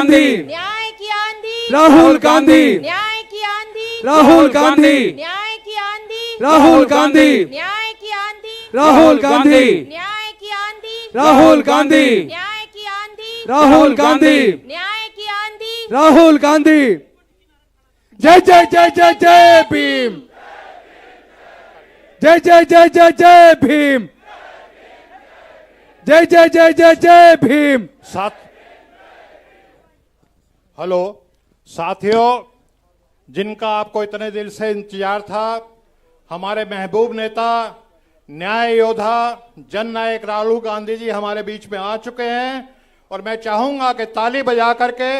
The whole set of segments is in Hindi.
गांधी, न्याय की आंधी, राहुल गांधी, न्याय की आंधी, राहुल गांधी, न्याय की आंधी, राहुल गांधी, न्याय की आंधी, राहुल गांधी, न्याय की आंधी, राहुल गांधी, न्याय की आंधी, राहुल गांधी, न्याय की आंधी, राहुल गांधी। जय जय जय जय जय भीम, जय जय जय जय जय भीम, जय जय जय जय जय भीम। हेलो साथियों, जिनका आपको इतने दिल से इंतजार था, हमारे महबूब नेता, न्याय योद्धा, जननायक राहुल गांधी जी हमारे बीच में आ चुके हैं और मैं चाहूंगा कि ताली बजा करके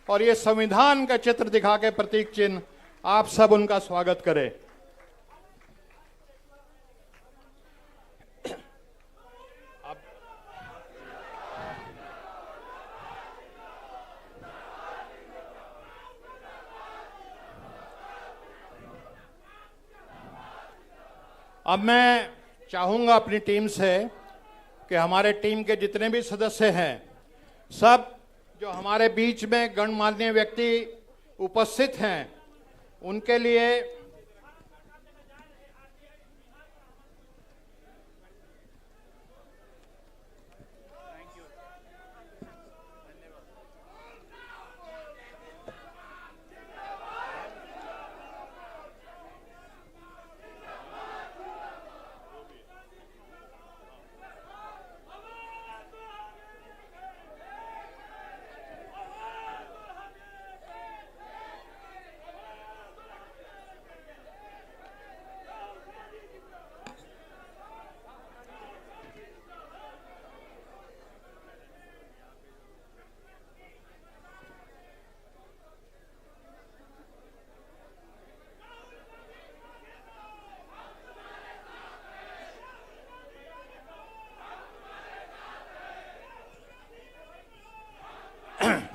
और ये संविधान का चित्र दिखा के प्रतीक चिन्ह आप सब उनका स्वागत करें। अब मैं चाहूंगा अपनी टीम से कि हमारे टीम के जितने भी सदस्य हैं, सब जो हमारे बीच में गणमान्य व्यक्ति उपस्थित हैं, उनके लिए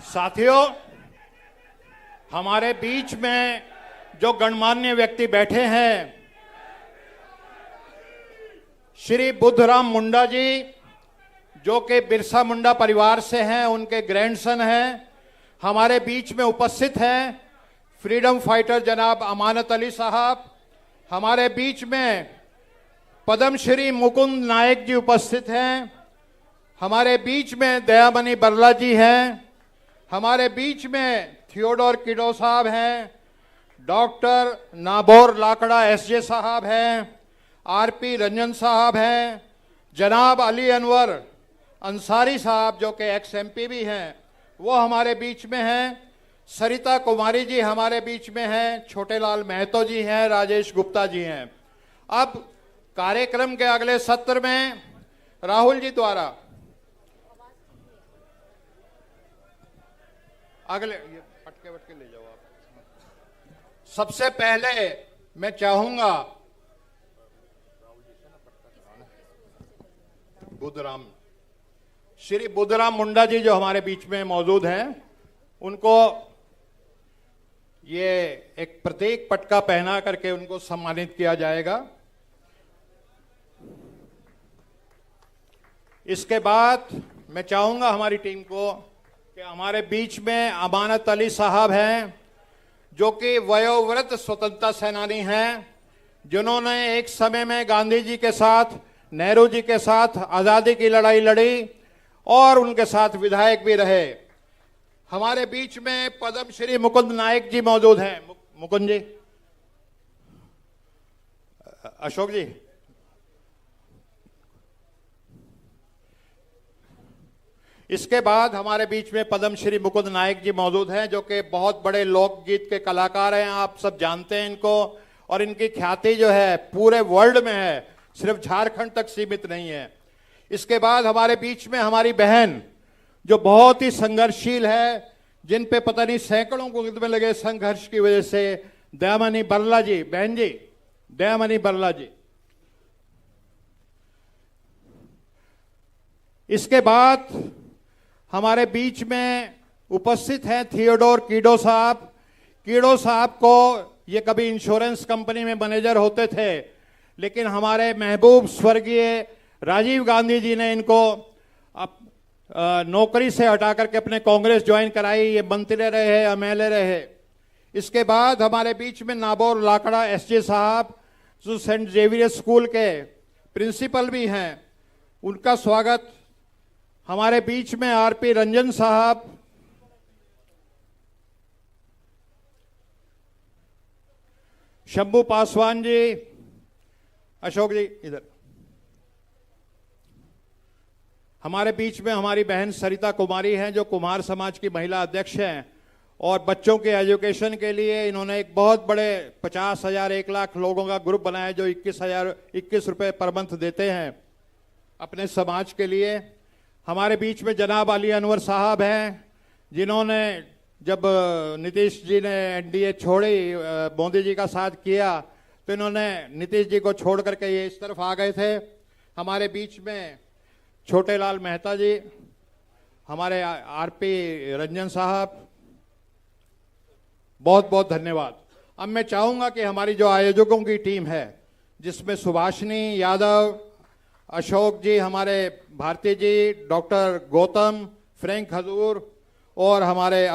साथियों, हमारे बीच में जो गणमान्य व्यक्ति बैठे हैं, श्री बुद्धराम मुंडा जी, जो कि बिरसा मुंडा परिवार से हैं, उनके ग्रैंडसन हैं, हमारे बीच में उपस्थित हैं। फ्रीडम फाइटर जनाब अमानत अली साहब, हमारे बीच में पद्मश्री मुकुंद नायक जी उपस्थित हैं, हमारे बीच में दयामणि बरला जी हैं, हमारे बीच में थियोडोर किडो साहब हैं, डॉक्टर नाबोर लाकड़ा एसजे साहब हैं, आरपी रंजन साहब हैं, जनाब अली अनवर अंसारी साहब जो कि एक्स एमपी भी हैं, वो हमारे बीच में हैं, सरिता कुमारी जी हमारे बीच में हैं, छोटेलाल महतो जी हैं, राजेश गुप्ता जी हैं। अब कार्यक्रम के अगले सत्र में राहुल जी द्वारा अगले ये पटके ले जाओ आप। सबसे पहले मैं चाहूंगा श्री बुद्धराम मुंडा जी जो हमारे बीच में मौजूद हैं, उनको ये एक प्रतीक पटका पहना करके उनको सम्मानित किया जाएगा। इसके बाद मैं चाहूंगा हमारी टीम को कि हमारे बीच में अमानत अली साहब हैं, जो कि वयोवृद्ध स्वतंत्रता सेनानी हैं, जिन्होंने एक समय में गांधी जी के साथ, नेहरू जी के साथ आज़ादी की लड़ाई लड़ी और उनके साथ विधायक भी रहे। हमारे बीच में पद्मश्री मुकुंद नायक जी मौजूद हैं। मुकुंद जी, अशोक जी, इसके बाद हमारे बीच में पद्मश्री मुकुंद नायक जी मौजूद हैं, जो कि बहुत बड़े लोकगीत के कलाकार हैं, आप सब जानते हैं इनको, और इनकी ख्याति जो है पूरे वर्ल्ड में है, सिर्फ झारखंड तक सीमित नहीं है। इसके बाद हमारे बीच में हमारी बहन जो बहुत ही संघर्षशील है, जिन पे पता नहीं सैकड़ों गुर्द में लगे संघर्ष की वजह से, दयामणि बरला जी, बहन जी दयामणि बरला जी। इसके बाद हमारे बीच में उपस्थित हैं थियोडोर किडो साहब। किडो साहब को ये कभी इंश्योरेंस कंपनी में मैनेजर होते थे, लेकिन हमारे महबूब स्वर्गीय राजीव गांधी जी ने इनको नौकरी से हटा करके अपने कांग्रेस ज्वाइन कराई, ये मंत्री रहे, एमएलए रहे। इसके बाद हमारे बीच में नाबौर लाकड़ा एसजे साहब जो सेंट जेवियर स्कूल के प्रिंसिपल भी हैं, उनका स्वागत। हमारे बीच में आरपी रंजन साहब, शंभू पासवान जी, अशोक जी इधर। हमारे बीच में हमारी बहन सरिता कुमारी हैं जो कुमार समाज की महिला अध्यक्ष हैं और बच्चों के एजुकेशन के लिए इन्होंने एक बहुत बड़े 50,000 1 लाख लोगों का ग्रुप बनाया जो 21 रुपए पर मंथ देते हैं अपने समाज के लिए। हमारे बीच में जनाब अली अनवर साहब हैं जिन्होंने जब नीतीश जी ने एनडीए छोड़ी, मोदी जी का साथ किया, तो इन्होंने नीतीश जी को छोड़ करके ये इस तरफ आ गए थे। हमारे बीच में छोटे लाल मेहता जी, हमारे आरपी रंजन साहब, बहुत बहुत धन्यवाद। अब मैं चाहूंगा कि हमारी जो आयोजकों की टीम है जिसमें सुभाषिनी यादव, अशोक जी, हमारे भारती जी, डॉक्टर गौतम, फ्रैंक हजूर और हमारे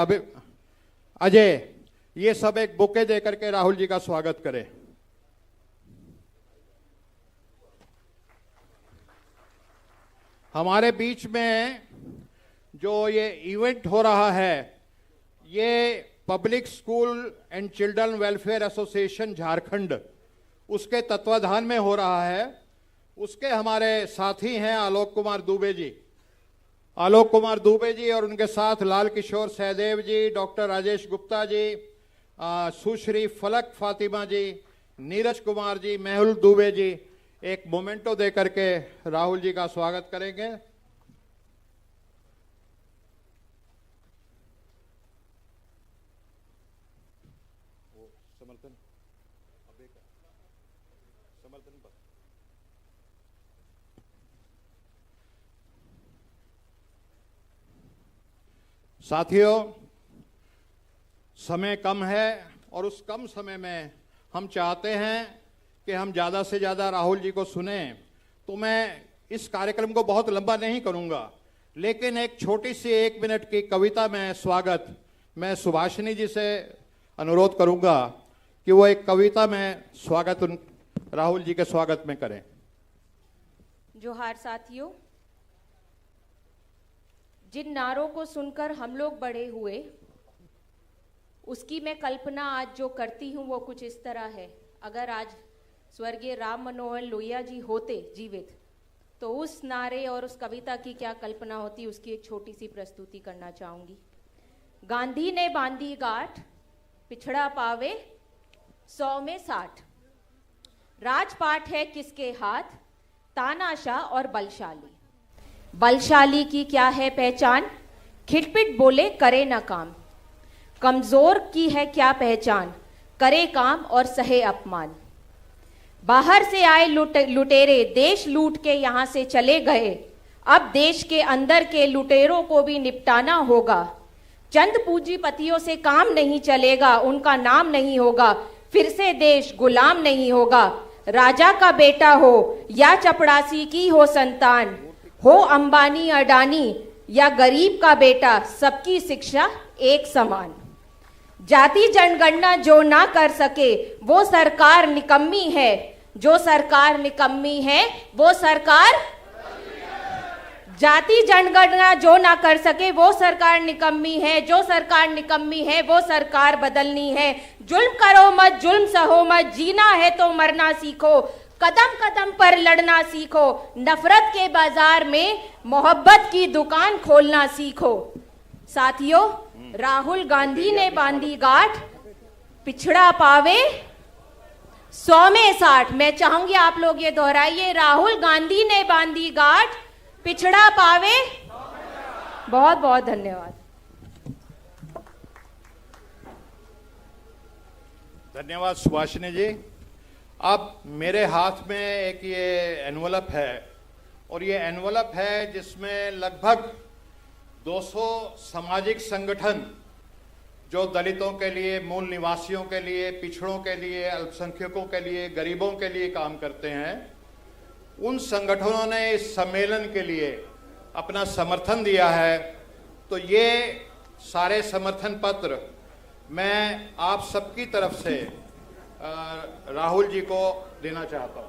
अजय, ये सब एक बुके दे करके राहुल जी का स्वागत करें। हमारे बीच में जो ये इवेंट हो रहा है ये public school and children welfare association Jharkhand, उसके तत्वाधान में हो रहा है। उसके हमारे साथी हैं आलोक कुमार दुबे जी, और उनके साथ लाल किशोर सहदेव जी, डॉक्टर राजेश गुप्ता जी, सुश्री फलक फातिमा जी, नीरज कुमार जी, मेहुल दुबे जी एक मोमेंटो दे करके राहुल जी का स्वागत करेंगे। साथियों, समय कम है और उस कम समय में हम चाहते हैं कि हम ज़्यादा से ज़्यादा राहुल जी को सुने, तो मैं इस कार्यक्रम को बहुत लंबा नहीं करूंगा, लेकिन एक छोटी सी 1 मिनट की कविता में स्वागत मैं सुभाषिनी जी से अनुरोध करूंगा कि वो एक कविता में स्वागत राहुल जी के स्वागत में करें। जोहार साथियों, जिन नारों को सुनकर हम लोग बड़े हुए उसकी मैं कल्पना आज जो करती हूँ वो कुछ इस तरह है। अगर आज स्वर्गीय राम मनोहर लोहिया जी होते जीवित तो उस नारे और उस कविता की क्या कल्पना होती, उसकी एक छोटी सी प्रस्तुति करना चाहूंगी। गांधी ने बांधी गांठ, पिछड़ा पावे 100 में 60, राजपाट है किसके हाथ, तानाशाह और बलशाली। बलशाली की क्या है पहचान, खिटपिट बोले करे ना काम। कमजोर की है क्या पहचान, करे काम और सहे अपमान। बाहर से आए लुटेरे देश लूट के यहां से चले गए, अब देश के अंदर के लुटेरों को भी निपटाना होगा। चंद पूंजीपतियों से काम नहीं चलेगा, उनका नाम नहीं होगा, फिर से देश गुलाम नहीं होगा। राजा का बेटा हो या चपड़ासी की हो संतान, हो अंबानी अडानी या गरीब का बेटा, सबकी शिक्षा एक समान। जाति जनगणना जो ना कर सके वो सरकार निकम्मी है, जो सरकार निकम्मी है वो सरकार। जाति जनगणना जो ना कर सके वो सरकार निकम्मी है, जो सरकार निकम्मी है वो सरकार बदलनी है। जुल्म करो मत, जुल्म सहो मत, जीना है तो मरना सीखो, कदम कदम पर लड़ना सीखो, नफरत के बाजार में मोहब्बत की दुकान खोलना सीखो। साथियों, राहुल गांधी ने बांधी गांठ, पिछड़ा पावे 100 में 60। मैं चाहूंगी आप लोग ये दोहराइए, राहुल गांधी ने बांधी गांठ, पिछड़ा पावे। बहुत बहुत धन्यवाद। धन्यवाद सुभाषिनी जी। अब मेरे हाथ में एक ये एनवलप है और ये एनवलप है जिसमें लगभग 200 सामाजिक संगठन जो दलितों के लिए, मूल निवासियों के लिए, पिछड़ों के लिए, अल्पसंख्यकों के लिए, गरीबों के लिए काम करते हैं, उन संगठनों ने इस सम्मेलन के लिए अपना समर्थन दिया है, तो ये सारे समर्थन पत्र मैं आप सबकी तरफ से राहुल जी को देना चाहता हूं।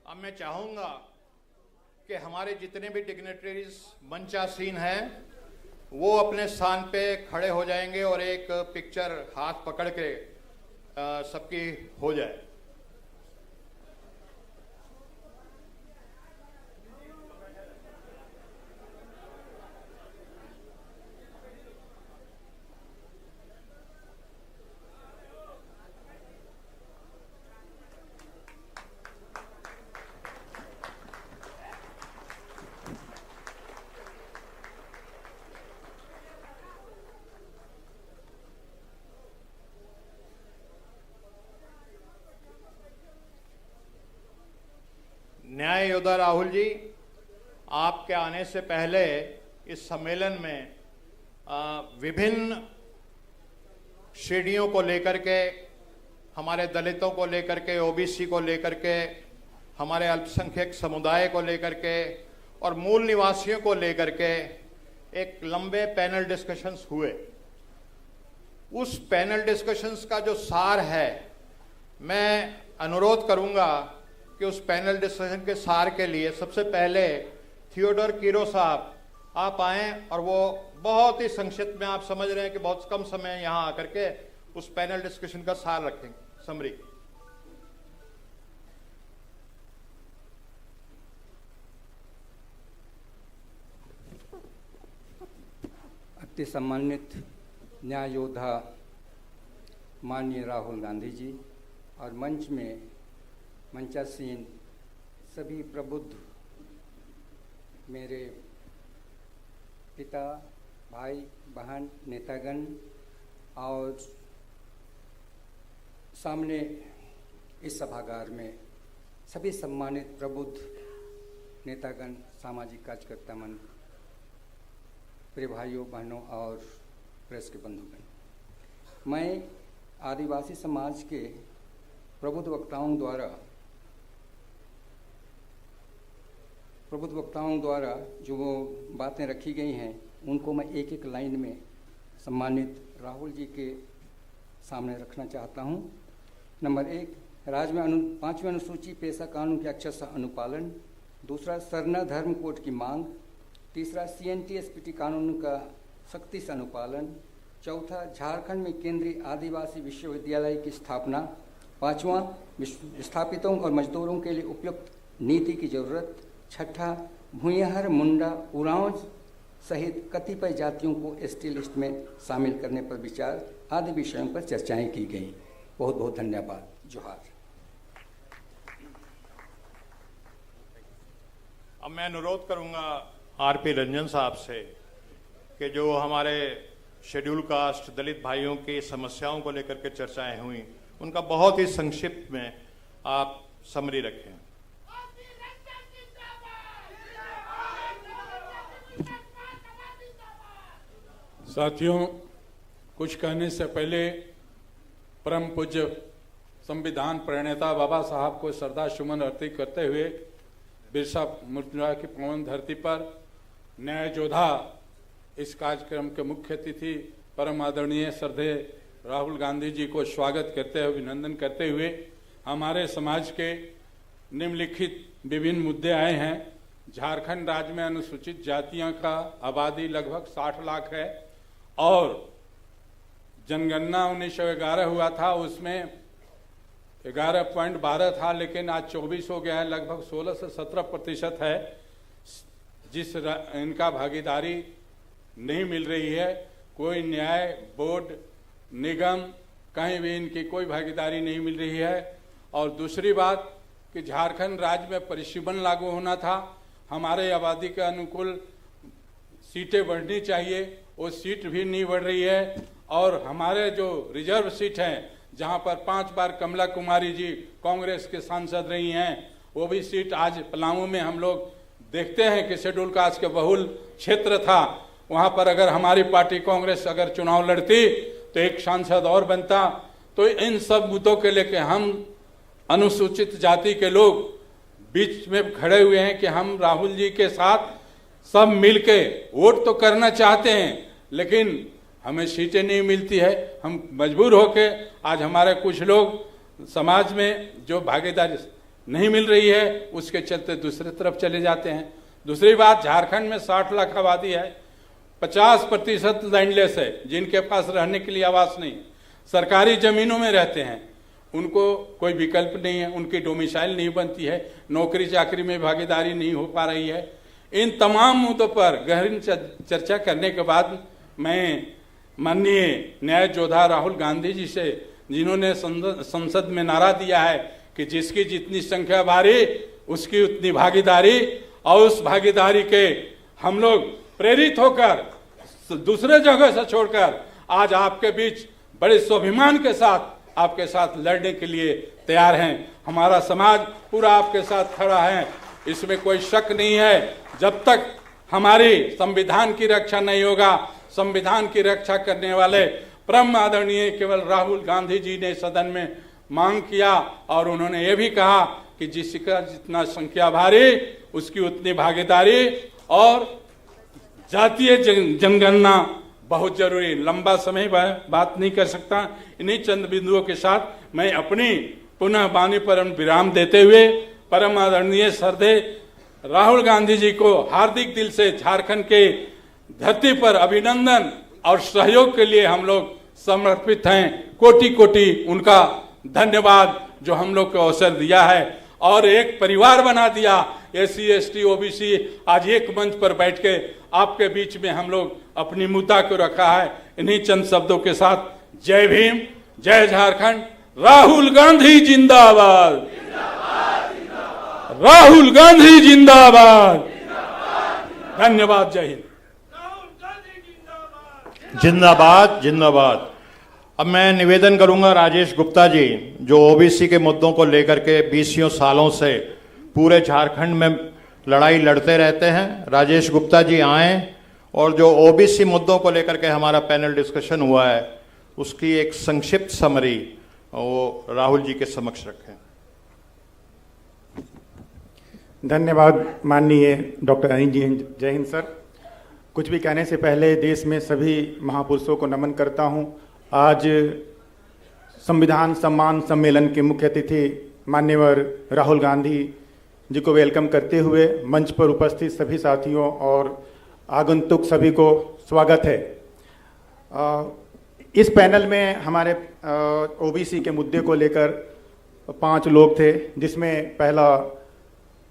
अब मैं चाहूंगा कि हमारे जितने भी डिग्नेटरीज मंचासीन हैं वो अपने स्थान पे खड़े हो जाएंगे और एक पिक्चर हाथ पकड़ के सबकी हो जाए। न्याय योद्धा राहुल जी, आपके आने से पहले इस सम्मेलन में विभिन्न श्रेणियों को लेकर के, हमारे दलितों को लेकर के, ओबीसी को लेकर के, हमारे अल्पसंख्यक समुदाय को लेकर के और मूल निवासियों को लेकर के एक लंबे पैनल डिस्कशंस हुए। उस पैनल डिस्कशंस का जो सार है, मैं अनुरोध करूंगा कि उस पैनल डिस्कशन के सार के लिए सबसे पहले थियोडोर कीरो साहब आप आएं और वो बहुत ही संक्षिप्त में, आप समझ रहे हैं कि बहुत कम समय यहां आकर के उस पैनल डिस्कशन का सार रखेंगे, समरी। अति सम्मानित न्याय योद्धा माननीय राहुल गांधी जी और मंच में मंचासीन सभी प्रबुद्ध मेरे पिता, भाई, बहन, नेतागण और सामने इस सभागार में सभी सम्मानित प्रबुद्ध नेतागण, सामाजिक कार्यकर्ता मन, प्रिय भाइयों, बहनों और प्रेस के बंधुगण, मैं आदिवासी समाज के प्रबुद्ध वक्ताओं द्वारा जो वो बातें रखी गई हैं उनको मैं एक एक लाइन में सम्मानित राहुल जी के सामने रखना चाहता हूं। नंबर 1, राज्य में 5वीं अनुसूची पेशा कानून के अक्षरशः अनुपालन। दूसरा, सरना धर्म कोड की मांग। तीसरा, CNTSPT कानून का सख्ती से अनुपालन। चौथा, झारखंड में केंद्रीय आदिवासी विश्वविद्यालय की स्थापना। 5वां, विस्थापितों और मजदूरों के लिए उपयुक्त नीति की जरूरत। 6ठा, भूयहर, मुंडा, उरांव सहित कतिपय जातियों को ST लिस्ट में शामिल करने पर विचार आदि विषयों पर चर्चाएं की गई। बहुत बहुत धन्यवाद। जोहार। अब मैं अनुरोध करूंगा RP रंजन साहब से कि जो हमारे शेड्यूल कास्ट दलित भाइयों की समस्याओं को लेकर के चर्चाएं हुई, उनका बहुत ही संक्षिप्त में आप समरी रखें। साथियों, कुछ कहने से पहले परम पूज्य संविधान प्रणेता बाबा साहब को श्रद्धा सुमन अर्पित करते हुए बिरसा मुंडा की पावन धरती पर न्याय योद्धा इस कार्यक्रम के मुख्य अतिथि परम आदरणीय श्रद्धेय राहुल गांधी जी को स्वागत करते हुए, अभिनंदन करते हुए, हमारे समाज के निम्नलिखित विभिन्न मुद्दे आए हैं। झारखंड राज्य में अनुसूचित जातियों का आबादी लगभग 60 लाख है और जनगणना 1911 हुआ था, उसमें 11.12 था, लेकिन आज 24 हो गया है, लगभग 16 से 17% है जिस इनका भागीदारी नहीं मिल रही है। कोई न्याय बोर्ड, निगम, कहीं भी इनकी कोई भागीदारी नहीं मिल रही है। और दूसरी बात कि झारखंड राज्य में परिसीमन लागू होना था, हमारे आबादी के अनुकूल सीटें बढ़नी चाहिए, वो सीट भी नहीं बढ़ रही है। और हमारे जो रिजर्व सीट हैं, जहां पर 5 बार कमला कुमारी जी कांग्रेस के सांसद रही हैं, वो भी सीट आज पलामू में हम लोग देखते हैं कि शेड्यूल कास्ट के बहुल क्षेत्र था, वहां पर अगर हमारी पार्टी कांग्रेस अगर चुनाव लड़ती तो एक सांसद और बनता। तो इन सब मुद्दों के लेके हम अनुसूचित जाति के लोग बीच में खड़े हुए हैं कि हम राहुल जी के साथ सब मिलके वोट तो करना चाहते हैं, लेकिन हमें सीटें नहीं मिलती है। हम मजबूर होके आज हमारे कुछ लोग समाज में जो भागीदारी नहीं मिल रही है उसके चलते दूसरी तरफ चले जाते हैं। दूसरी बात, झारखंड में 60 लाख आबादी है, 50% लैंडलेस है, जिनके पास रहने के लिए आवास नहीं, सरकारी जमीनों में रहते हैं, उनको कोई विकल्प नहीं है, उनकी डोमिसाइल नहीं बनती है, नौकरी चाकरी में भागीदारी नहीं हो पा रही है। इन तमाम मुद्दों पर गहन चर्चा करने के बाद मैं माननीय न्याय योद्धा राहुल गांधी जी से, जिन्होंने संसद में नारा दिया है कि जिसकी जितनी संख्या भारी उसकी उतनी भागीदारी, और उस भागीदारी के हम लोग प्रेरित होकर दूसरे जगह से छोड़कर आज आपके बीच बड़े स्वाभिमान के साथ आपके साथ लड़ने के लिए तैयार हैं। हमारा समाज पूरा आपके साथ खड़ा है, इसमें कोई शक नहीं है। जब तक हमारी संविधान की रक्षा नहीं होगा, संविधान की रक्षा करने वाले परम आदरणीय केवल राहुल गांधी जी ने सदन में मांग किया और उन्होंने ये भी कहा कि जिसका जितना संख्या भारी उसकी उतनी भागीदारी, और जातीय जनगणना बहुत जरूरी। लंबा समय बात नहीं कर सकता, इन्हीं चंद बिंदुओं के साथ मैं अपनी पुनः वाणी पर विराम देते हुए परम आदरणीय श्रद्धेय राहुल गांधी जी को हार्दिक दिल से झारखंड के धरती पर अभिनंदन और सहयोग के लिए हम लोग समर्पित हैं। कोटि कोटि उनका धन्यवाद जो हम लोग को अवसर दिया है और एक परिवार बना दिया। SC ST OBC आज एक मंच पर बैठ के आपके बीच में हम लोग अपनी मुद्दा को रखा है। इन्हीं चंद शब्दों के साथ जय भीम, जय झारखंड, राहुल गांधी जिंदाबाद, राहुल गांधी जिंदाबाद, धन्यवाद, जय हिंद। जिंदाबाद जिंदाबाद। अब मैं निवेदन करूंगा राजेश गुप्ता जी, जो OBC के मुद्दों को लेकर के 20 सालों से पूरे झारखंड में लड़ाई लड़ते रहते हैं। राजेश गुप्ता जी आए और जो OBC मुद्दों को लेकर के हमारा पैनल डिस्कशन हुआ है उसकी एक संक्षिप्त समरी वो राहुल जी के समक्ष रखें। धन्यवाद माननीय डॉक्टर अनिल जी। जय हिंद सर। कुछ भी कहने से पहले देश में सभी महापुरुषों को नमन करता हूं। आज संविधान सम्मान सम्मेलन के मुख्य अतिथि मान्यवर राहुल गांधी जी को वेलकम करते हुए मंच पर उपस्थित सभी साथियों और आगंतुक सभी को स्वागत है। इस पैनल में हमारे OBC के मुद्दे को लेकर 5 लोग थे, जिसमें पहला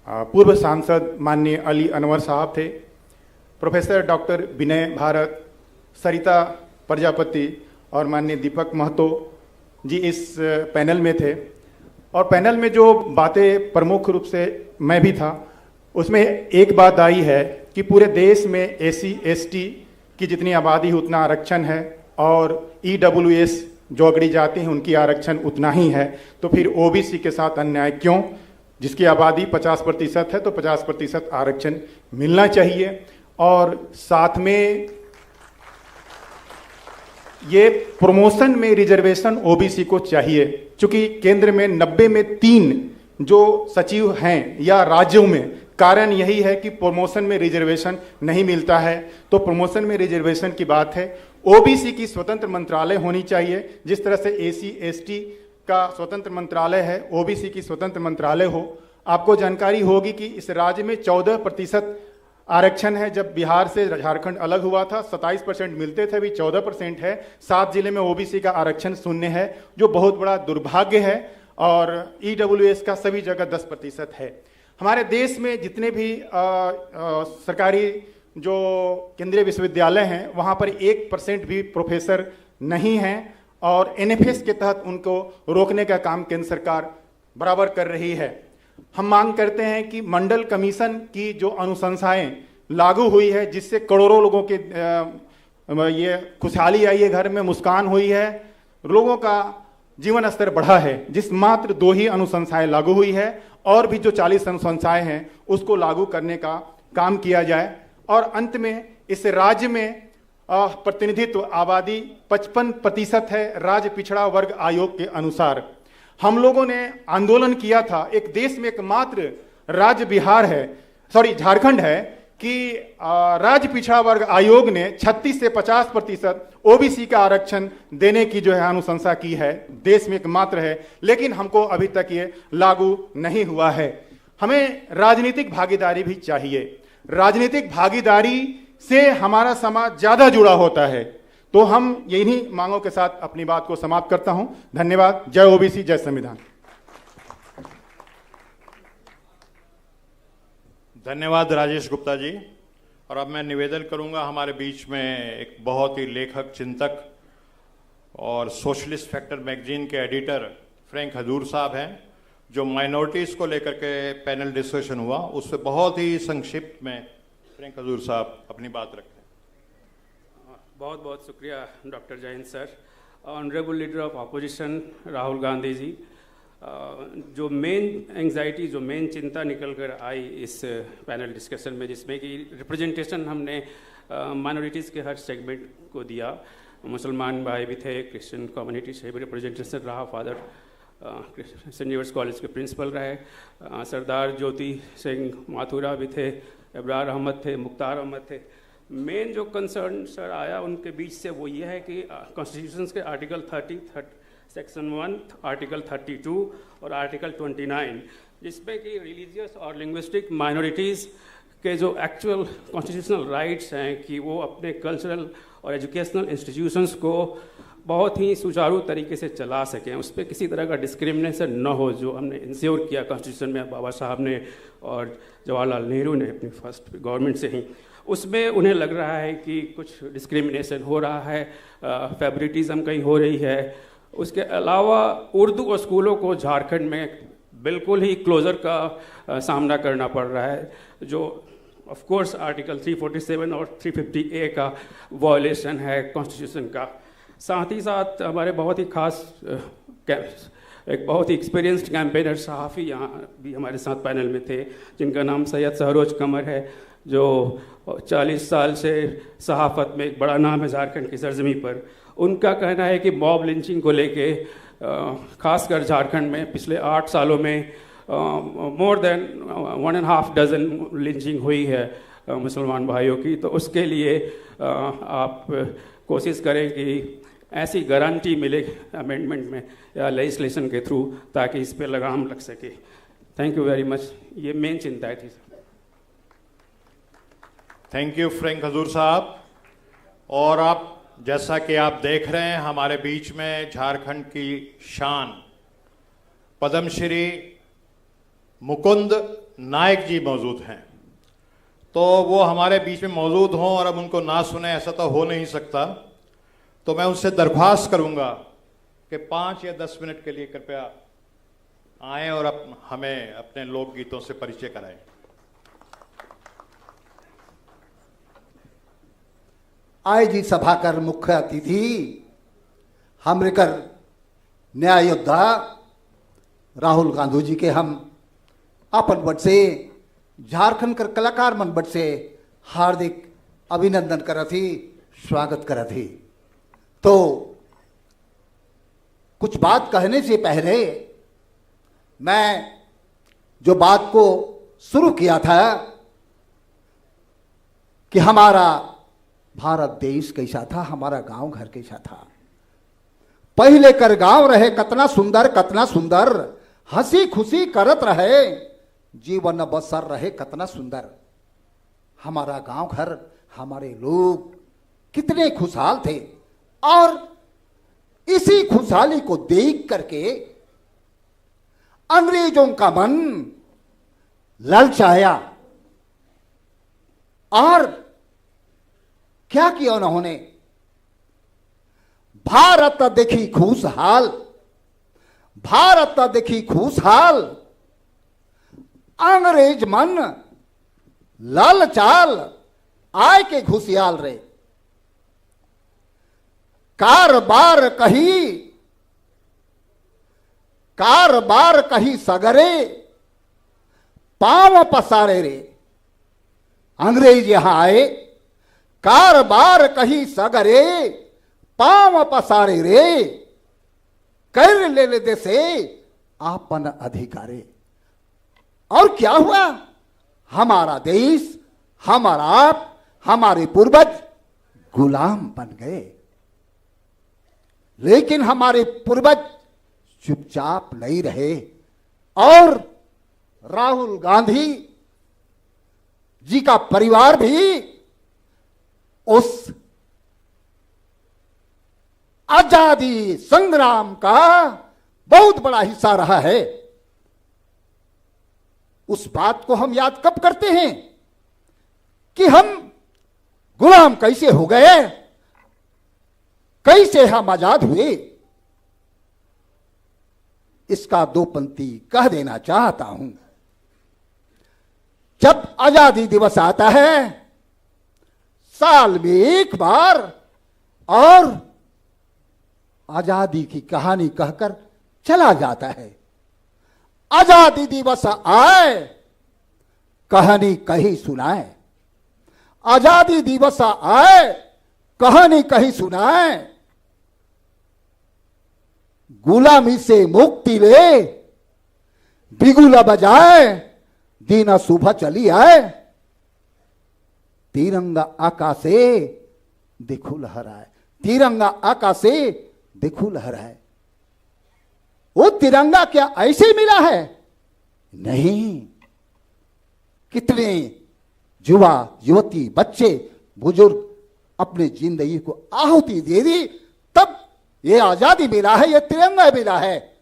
पूर्व सांसद माननीय अली अनवर साहब थे, प्रोफेसर डॉक्टर विनय भारत, सरिता प्रजापति और माननीय दीपक महतो जी इस पैनल में थे। और पैनल में जो बातें प्रमुख रूप से मैं भी था, उसमें एक बात आई है कि पूरे देश में SC ST की जितनी आबादी है उतना आरक्षण है और EWS जो अगड़ी जाति हैं उनकी आरक्षण उतना ही है, तो फिर OBC के साथ अन्याय क्यों? जिसकी आबादी 50% है तो 50% आरक्षण मिलना चाहिए। और साथ में ये प्रमोशन में रिजर्वेशन OBC को चाहिए, क्योंकि केंद्र में 90 में 3 जो सचिव हैं या राज्यों में, कारण यही है कि प्रमोशन में रिजर्वेशन नहीं मिलता है। तो प्रमोशन में रिजर्वेशन की बात है। OBC की स्वतंत्र मंत्रालय होनी चाहिए, जिस तरह से SC ST का स्वतंत्र मंत्रालय है, OBC की स्वतंत्र मंत्रालय हो। आपको जानकारी होगी कि इस राज्य में 14% आरक्षण है। जब बिहार से झारखंड अलग हुआ था 27% मिलते थे, अभी 14% है। 7 जिले में OBC का आरक्षण शून्य है, जो बहुत बड़ा दुर्भाग्य है। और EWS का सभी जगह 10% है। हमारे देश में जितने भी सरकारी जो केंद्रीय विश्वविद्यालय हैं वहाँ पर 1% भी प्रोफेसर नहीं हैं, और NFS के तहत उनको रोकने का काम केंद्र सरकार बराबर कर रही है। हम मांग करते हैं कि मंडल कमीशन की जो अनुशंसाएं लागू हुई है, जिससे करोड़ों लोगों के ये खुशहाली आई है, घर में मुस्कान हुई है, लोगों का जीवन स्तर बढ़ा है, जिस मात्र 2 ही अनुशंसाएं लागू हुई है और भी जो 40 अनुशंसाएं हैं उसको लागू करने का काम किया जाए। और अंत में इस राज्य में प्रतिनिधित्व आबादी 55% है राज्य पिछड़ा वर्ग आयोग के अनुसार। हम लोगों ने आंदोलन किया था, एक देश में एकमात्र राज्य बिहार है, सॉरी झारखंड है, कि राज्य पिछड़ा वर्ग आयोग ने 36 से 50% ओबीसी का आरक्षण देने की जो है अनुशंसा की है, देश में एकमात्र है, लेकिन हमको अभी तक ये लागू नहीं हुआ है। हमें राजनीतिक भागीदारी भी चाहिए। राजनीतिक भागीदारी से हमारा समाज ज्यादा जुड़ा होता है। तो हम यही मांगों के साथ अपनी बात को समाप्त करता हूं। धन्यवाद। जय ओबीसी, जय संविधान। धन्यवाद राजेश गुप्ता जी। और अब मैं निवेदन करूंगा, हमारे बीच में एक बहुत ही लेखक, चिंतक और सोशलिस्ट फैक्टर मैगजीन के एडिटर फ्रैंक हजूर साहब हैं, जो माइनॉरिटीज़ को लेकर के पैनल डिस्कशन हुआ उस पर बहुत ही संक्षिप्त में फ्रैंक हजूर साहब अपनी बात रखते हैं। बहुत बहुत शुक्रिया doctor Jayant sir. Honourable leader of opposition Rahul Gandhi ji, जो मेन एंग्जाइटी, जो मेन चिंता निकल कर आई इस पैनल डिस्कशन में, जिसमें कि रिप्रेजेंटेशन हमने माइनॉरिटीज़ के हर सेगमेंट को दिया। मुसलमान भाई भी थे, क्रिश्चियन कम्युनिटी से भी रिप्रेजेंटेशन रहा, फादर सेंट यूनिवर्स कॉलेज के प्रिंसिपल रहे, सरदार ज्योति सिंह माथुरा भी थे, इब्रार अहमद थे, मुख्तार अहमद थे। मेन जो कंसर्न सर आया उनके बीच से वो ये है कि कॉन्स्टिट्यूशन के आर्टिकल 30, सेक्शन 1, आर्टिकल 32 और आर्टिकल 29, जिसमें कि रिलीजियस और लिंग्विस्टिक माइनॉरिटीज़ के जो एक्चुअल कॉन्स्टिट्यूशनल राइट्स हैं कि वो अपने कल्चरल और एजुकेशनल इंस्टीट्यूशंस को बहुत ही सुचारू तरीके से चला सकें, उस पर किसी तरह का डिस्क्रिमिनेशन न हो, जो हमने इंश्योर किया कॉन्स्टिट्यूशन में बाबा साहब ने और जवाहरलाल नेहरू ने अपनी फर्स्ट गवर्नमेंट से ही। उसमें उन्हें लग रहा है कि कुछ डिस्क्रिमिनेशन हो रहा है, फेवरेटिज्म कहीं हो रही है। उसके अलावा उर्दू और स्कूलों को झारखंड में बिल्कुल ही क्लोजर का सामना करना पड़ रहा है, जो ऑफ कोर्स आर्टिकल 347 और 350A का वॉयलेशन है कॉन्स्टिट्यूशन का। साथ ही साथ हमारे बहुत ही खास एक बहुत ही एक्सपीरियंस्ड कैंपेनर सहाफ़ी यहाँ भी हमारे साथ पैनल में थे, जिनका नाम सैयद सहरोज कमर है, जो 40 साल से सहाफ़त में एक बड़ा नाम है झारखंड की सरजमी पर। उनका कहना है कि मॉब लिंचिंग को लेके खासकर झारखंड में पिछले 8 सालों में मोर देन 1.5 डजन लिंचिंग हुई है मुसलमान भाइयों की। तो उसके लिए आप कोशिश करें कि ऐसी गारंटी मिले अमेंडमेंट में या लेजिस्लेशन के थ्रू, ताकि इस पे लगाम लग सके। Thank you very much. ये मेन चिंता थी। थैंक यू फ्रैंक हजूर साहब। और आप जैसा कि आप देख रहे हैं, हमारे बीच में झारखंड की शान पद्मश्री मुकुंद नायक जी मौजूद हैं। तो वो हमारे बीच में मौजूद हों और अब उनको ना सुने, ऐसा तो हो नहीं सकता। तो मैं उनसे दरख्वास्त करूंगा कि 5 या 10 मिनट के लिए कृपया आएं और हमें अपने लोकगीतों से परिचय कराएं। आए जी सभाकर मुख्य अतिथि हमरेकर न्याय योद्धा राहुल गांधी जी के हम अपन बट से झारखंड कर कलाकार मन बट से हार्दिक अभिनंदन करत ही, स्वागत करत ही। तो कुछ बात कहने से पहले मैं जो बात को शुरू किया था कि हमारा भारत देश कैसा था, हमारा गांव घर कैसा था। पहले कर गांव रहे कतना सुंदर, हंसी खुशी करत रहे, जीवन बसर रहे कतना सुंदर। हमारा गांव घर, हमारे लोग कितने खुशहाल थे। और इसी खुशहाली को देख करके अंग्रेजों का मन ललचाया और क्या किया उन्होंने? भारत देखी खुशहाल, भारत देखी खुशहाल, अंग्रेज मन लालचाल, आय के घुसियाल रे। कार बार कही सगरे, पांव पसारे रे। अंग्रेज यहां आए, कारबार कही सगरे, पांव पसारे रे, कर ले दे से आपन अधिकारे। और क्या हुआ? हमारा देश, हमारा आप, हमारे पूर्वज गुलाम बन गए। लेकिन हमारे पूर्वज चुपचाप नहीं रहे और राहुल गांधी जी का परिवार भी उस आजादी संग्राम का बहुत बड़ा हिस्सा रहा है। उस बात को हम याद कब करते हैं कि हम गुलाम कैसे हो गए, कैसे हम आजाद हुए। इसका दो पंक्ति कह देना चाहता हूं। जब आजादी दिवस आता है साल में एक बार, और आजादी की कहानी कहकर चला जाता है। आजादी दिवस आए, कहानी कहीं सुनाए। आजादी दिवस आए, कहानी कहीं सुनाए। गुलामी से मुक्ति ले, बिगुला बजाए, दीना सुबह चली आए। तिरंगा आकाशे देखो लहराए, तिरंगा आकाशे देखो लहराए। वो तिरंगा क्या ऐसे मिला है? नहीं, कितने युवा युवती बच्चे बुजुर्ग अपने जिंदगी को आहुति दे दी, तब ये आजादी मिला है, ये तिरंगा मिला है।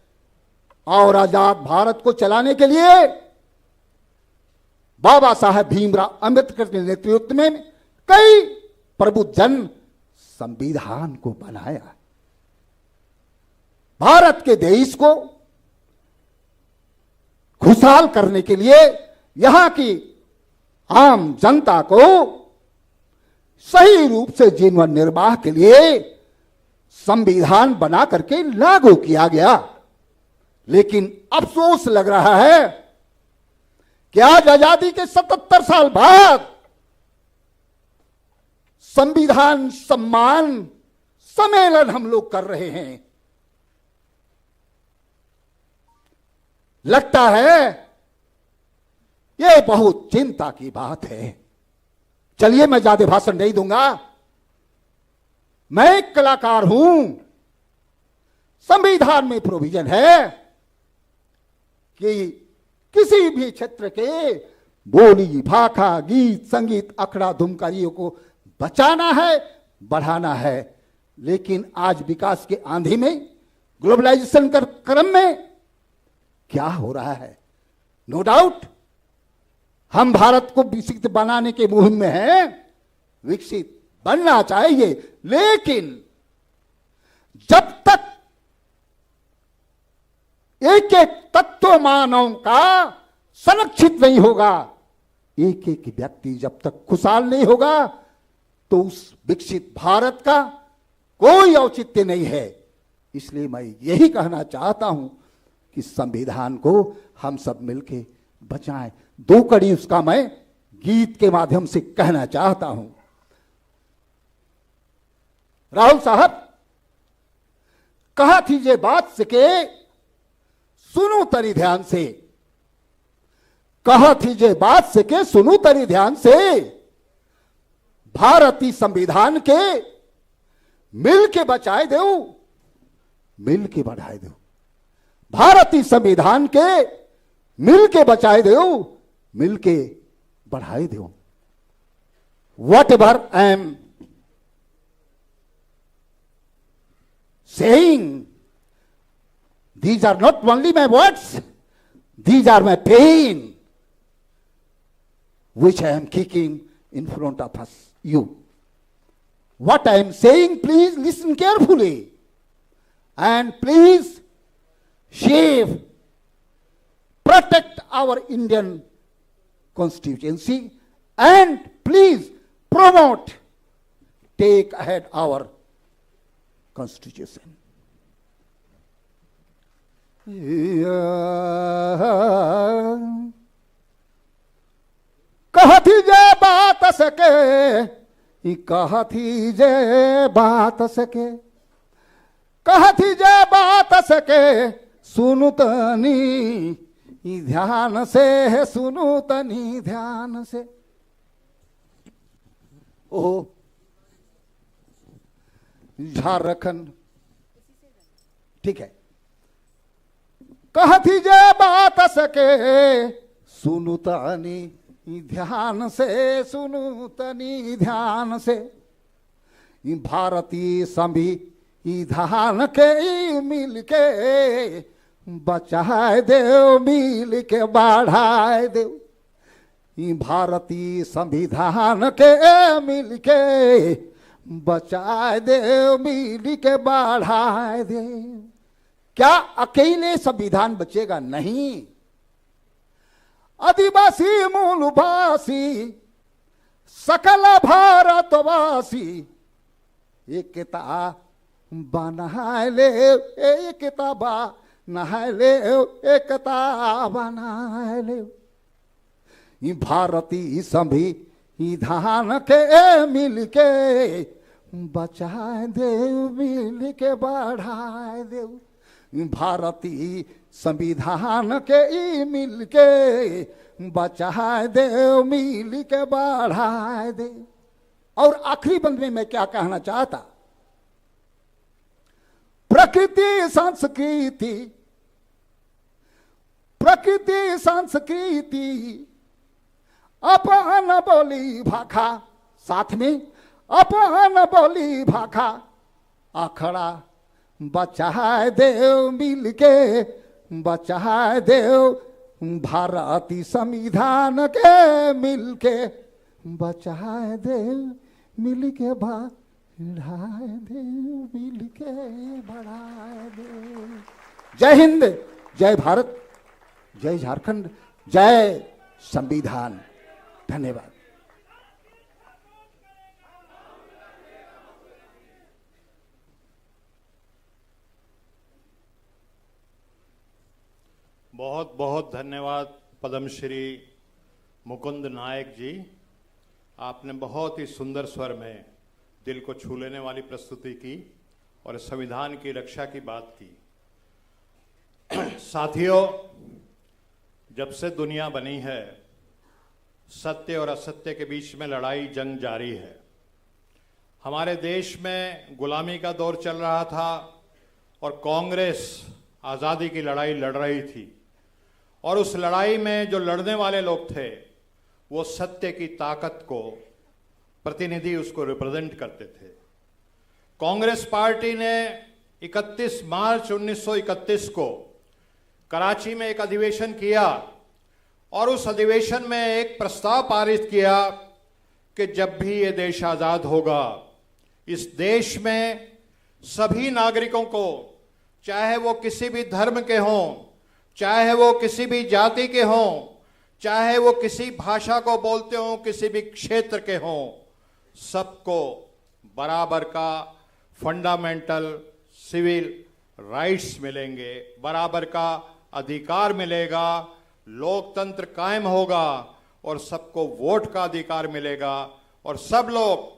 और आजाद भारत को चलाने के लिए बाबा साहब भीमराव अंबेडकर के नेतृत्व में कई प्रबुद्धजन संविधान को बनाया। भारत के देश को खुशहाल करने के लिए, यहां की आम जनता को सही रूप से जीवन निर्वाह के लिए संविधान बना करके लागू किया गया। लेकिन अफसोस लग रहा है कि आज आजादी के 77 साल बाद संविधान सम्मान सम्मेलन हम लोग कर रहे हैं। लगता है यह बहुत चिंता की बात है। चलिए, मैं ज्यादा भाषण नहीं दूंगा। मैं एक कलाकार हूं। संविधान में प्रोविजन है कि किसी भी क्षेत्र के बोली भाखा गीत संगीत अखड़ा धुमकारियों को बचाना है, बढ़ाना है। लेकिन आज विकास के आंधी में, ग्लोबलाइजेशन के क्रम में क्या हो रहा है? नो डाउट हम भारत को विकसित बनाने के मुहिम में हैं, विकसित बनना चाहिए। लेकिन जब तक एक एक तत्व मानव का संरक्षित नहीं होगा, एक एक व्यक्ति जब तक खुशहाल नहीं होगा, तो उस विकसित भारत का कोई औचित्य नहीं है। इसलिए मैं यही कहना चाहता हूं कि संविधान को हम सब मिलकर बचाएं। दो कड़ी उसका मैं गीत के माध्यम से कहना चाहता हूं। राहुल साहब कहा थी ये बात से के सुनो तरी ध्यान से, कहा थी ये बात से के सुनो तरी ध्यान से। भारतीय संविधान के मिल के बचाए दो, मिल के बढ़ाए दो। भारतीय संविधान के मिल के बचाए दो, मिल के बढ़ाए दो। What ever I am saying, these are not only my words, these are my pain, which I am kicking in front of us, you. What I am saying, please listen carefully, and please save, protect our Indian constituency, and please promote, take ahead our Constitution. कहती जे बात सके, ई कहती जे बात सके, कहती जे बात सके, सुनु तनी ई ध्यान से, सुनु तनी ध्यान से। ओ झारखंड, ठीक है। कहती जे बात सके, सुनु तनी ध्यान से, सुनु तनी ध्यान से। भारतीय संविधान के मिल के बचाए देव, मिल के बढ़ाए देव। भारतीय संविधान के मिल के बचाए देव, मिल के बढ़ाए देव। क्या अकेले संविधान बचेगा? नहीं। आदिवासी मूलवासी सकल भारतवासी एकता बनाए ले, एकता बनाए ले, एकता बनाए ले। भारतीय संविधान के मिल के बचाए देव, मिल के बढ़ाए देव। भारतीय संविधान के मिल के बचाए देव, मिल के बढ़ाए देव। और आखिरी बंद में मैं क्या कहना चाहता, प्रकृति संस्कृति, प्रकृति संस्कृति अपन बोली भाखा, साथ में अपन बोली भाखा। अखड़ा बचाए देव, मिल के बचाए देव। भारतीय संविधान के मिल के बचाए देव, मिल के बढ़ाए देव, मिल के बढ़ाए देव। जय हिंद, जय भारत, जय झारखंड, जय संविधान। धन्यवाद। बहुत बहुत धन्यवाद पद्मश्री मुकुंद नायक जी। आपने बहुत ही सुंदर स्वर में दिल को छू लेने वाली प्रस्तुति की और संविधान की रक्षा की बात की। साथियों, जब से दुनिया बनी है, सत्य और असत्य के बीच में लड़ाई, जंग जारी है। हमारे देश में गुलामी का दौर चल रहा था और कांग्रेस आज़ादी की लड़ाई लड़ रही थी। और उस लड़ाई में जो लड़ने वाले लोग थे वो सत्य की ताकत को, प्रतिनिधि उसको रिप्रेजेंट करते थे। कांग्रेस पार्टी ने 31 मार्च 1931 को कराची में एक अधिवेशन किया और उस अधिवेशन में एक प्रस्ताव पारित किया कि जब भी ये देश आज़ाद होगा, इस देश में सभी नागरिकों को, चाहे वो किसी भी धर्म के हों, चाहे वो किसी भी जाति के हों, चाहे वो किसी भाषा को बोलते हों, किसी भी क्षेत्र के हों, सबको बराबर का फंडामेंटल सिविल राइट्स मिलेंगे, बराबर का अधिकार मिलेगा, लोकतंत्र कायम होगा और सबको वोट का अधिकार मिलेगा और सब लोग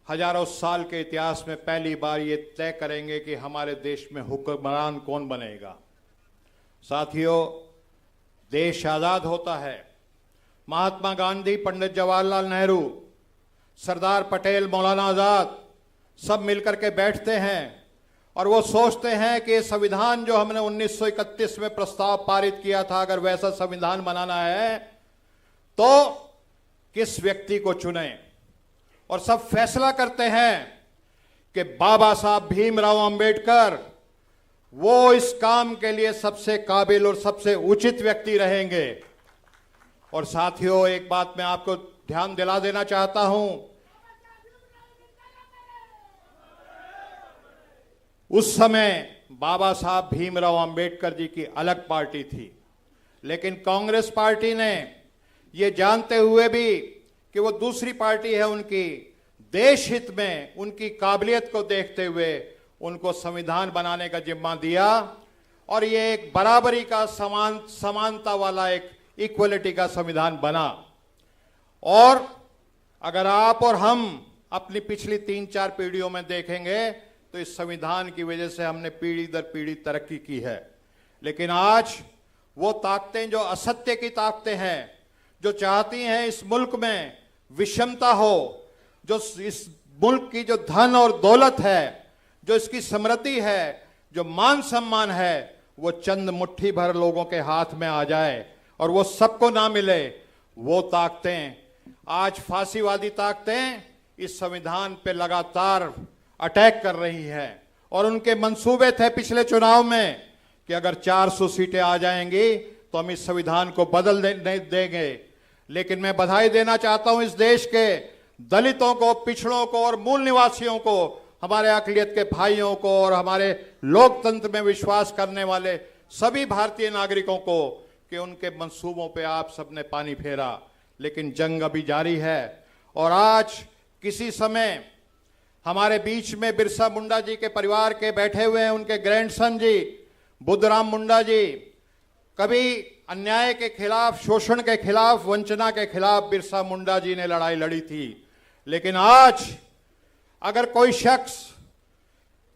हजारों साल के इतिहास में पहली बार ये तय करेंगे कि हमारे देश में हुक्मरान कौन बनेगा। साथियों, देश आज़ाद होता है, महात्मा गांधी, पंडित जवाहरलाल नेहरू, सरदार पटेल, मौलाना आज़ाद सब मिलकर के बैठते हैं और वो सोचते हैं कि संविधान जो हमने 1931 में प्रस्ताव पारित किया था, अगर वैसा संविधान बनाना है तो किस व्यक्ति को चुनें। और सब फैसला करते हैं कि बाबा साहब भीमराव अंबेडकर वो इस काम के लिए सबसे काबिल और सबसे उचित व्यक्ति रहेंगे। और साथियों, एक बात मैं आपको ध्यान दिला देना चाहता हूं, उस समय बाबा साहब भीमराव अंबेडकर जी की अलग पार्टी थी, लेकिन कांग्रेस पार्टी ने ये जानते हुए भी कि वो दूसरी पार्टी है, उनकी देश हित में, उनकी काबिलियत को देखते हुए उनको संविधान बनाने का जिम्मा दिया और ये एक बराबरी का समानता वाला एक इक्वलिटी का संविधान बना। और अगर आप और हम अपनी पिछली 3-4 पीढ़ियों में देखेंगे तो इस संविधान की वजह से हमने पीढ़ी दर पीढ़ी तरक्की की है। लेकिन आज वो ताकतें जो असत्य की ताकतें हैं, जो चाहती हैं इस मुल्क में विषमता हो, जो इस मुल्क की जो धन और दौलत है, जो इसकी समृद्धि है, जो मान सम्मान है, वो चंद मुट्ठी भर लोगों के हाथ में आ जाए और वो सबको ना मिले, वो ताकतें आज फांसीवादी ताकतें इस संविधान पे लगातार अटैक कर रही है। और उनके मंसूबे थे पिछले चुनाव में कि अगर 400 सीटें आ जाएंगी तो हम इस संविधान को बदल देंगे। लेकिन मैं बधाई देना चाहता हूं इस देश के दलितों को, पिछड़ों को और मूल निवासियों को, हमारे अकलियत के भाइयों को और हमारे लोकतंत्र में विश्वास करने वाले सभी भारतीय नागरिकों को कि उनके मंसूबों पे आप सबने पानी फेरा। लेकिन जंग अभी जारी है और आज किसी समय हमारे बीच में बिरसा मुंडा जी के परिवार के बैठे हुए हैं, उनके ग्रैंडसन जी बुद्धराम मुंडा जी। कभी अन्याय के खिलाफ, शोषण के खिलाफ, वंचना के खिलाफ बिरसा मुंडा जी ने लड़ाई लड़ी थी। लेकिन आज अगर कोई शख्स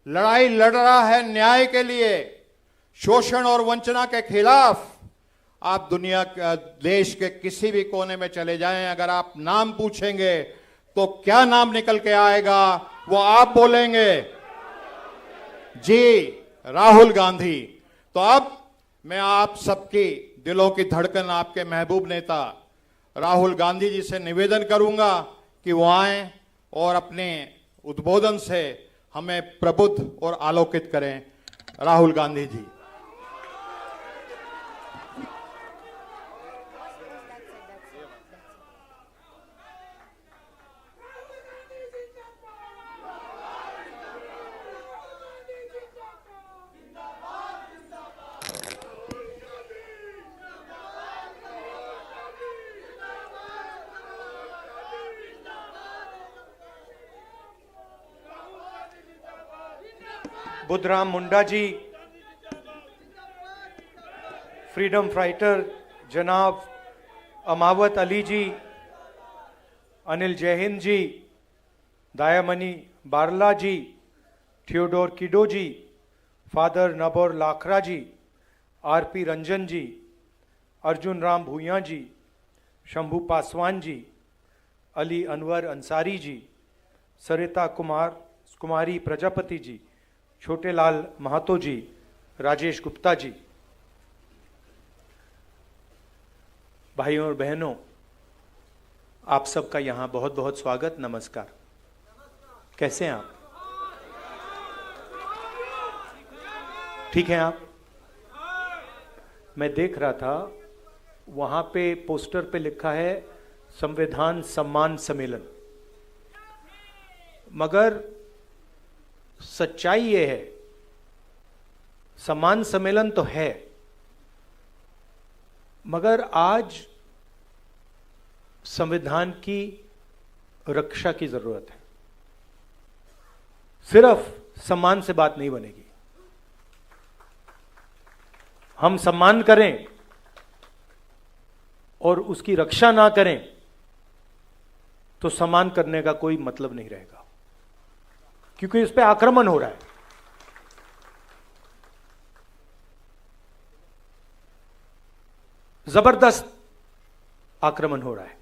लड़ाई लड़ रहा है न्याय के लिए, शोषण और वंचना के खिलाफ, आप दुनिया के देश के किसी भी कोने में चले जाएं, अगर आप नाम पूछेंगे तो क्या नाम निकल के आएगा वो आप बोलेंगे, जी राहुल गांधी। तो अब मैं आप सबकी दिलों की धड़कन, आपके महबूब नेता राहुल गांधी जी से निवेदन करूंगा कि वो आए और अपने उद्बोधन से हमें प्रबुद्ध और आलोकित करें। राहुल गांधी जी। बुद्धराम मुंडा जी, फ्रीडम फाइटर जनाब अमावत अली जी, अनिल जयहिंद जी, दायामणि बारला जी, थियोडोर किडो जी, फादर नबोर लाखरा जी, आरपी रंजन जी, अर्जुन राम भूया जी, शंभू पासवान जी, अली अनवर अंसारी जी, सरिता कुमारी प्रजापति जी, छोटेलाल महतो जी, राजेश गुप्ता जी, भाइयों और बहनों, आप सबका यहां बहुत बहुत स्वागत, नमस्कार। कैसे हैं आप? ठीक हैं आप? मैं देख रहा था वहां पे पोस्टर पे लिखा है संविधान सम्मान सम्मेलन, मगर सच्चाई ये है, सम्मान सम्मेलन तो है, मगर आज संविधान की रक्षा की जरूरत है। सिर्फ सम्मान से बात नहीं बनेगी। हम सम्मान करें और उसकी रक्षा ना करें तो सम्मान करने का कोई मतलब नहीं रहेगा, क्योंकि इस पे आक्रमण हो रहा है। जबरदस्त आक्रमण हो रहा है,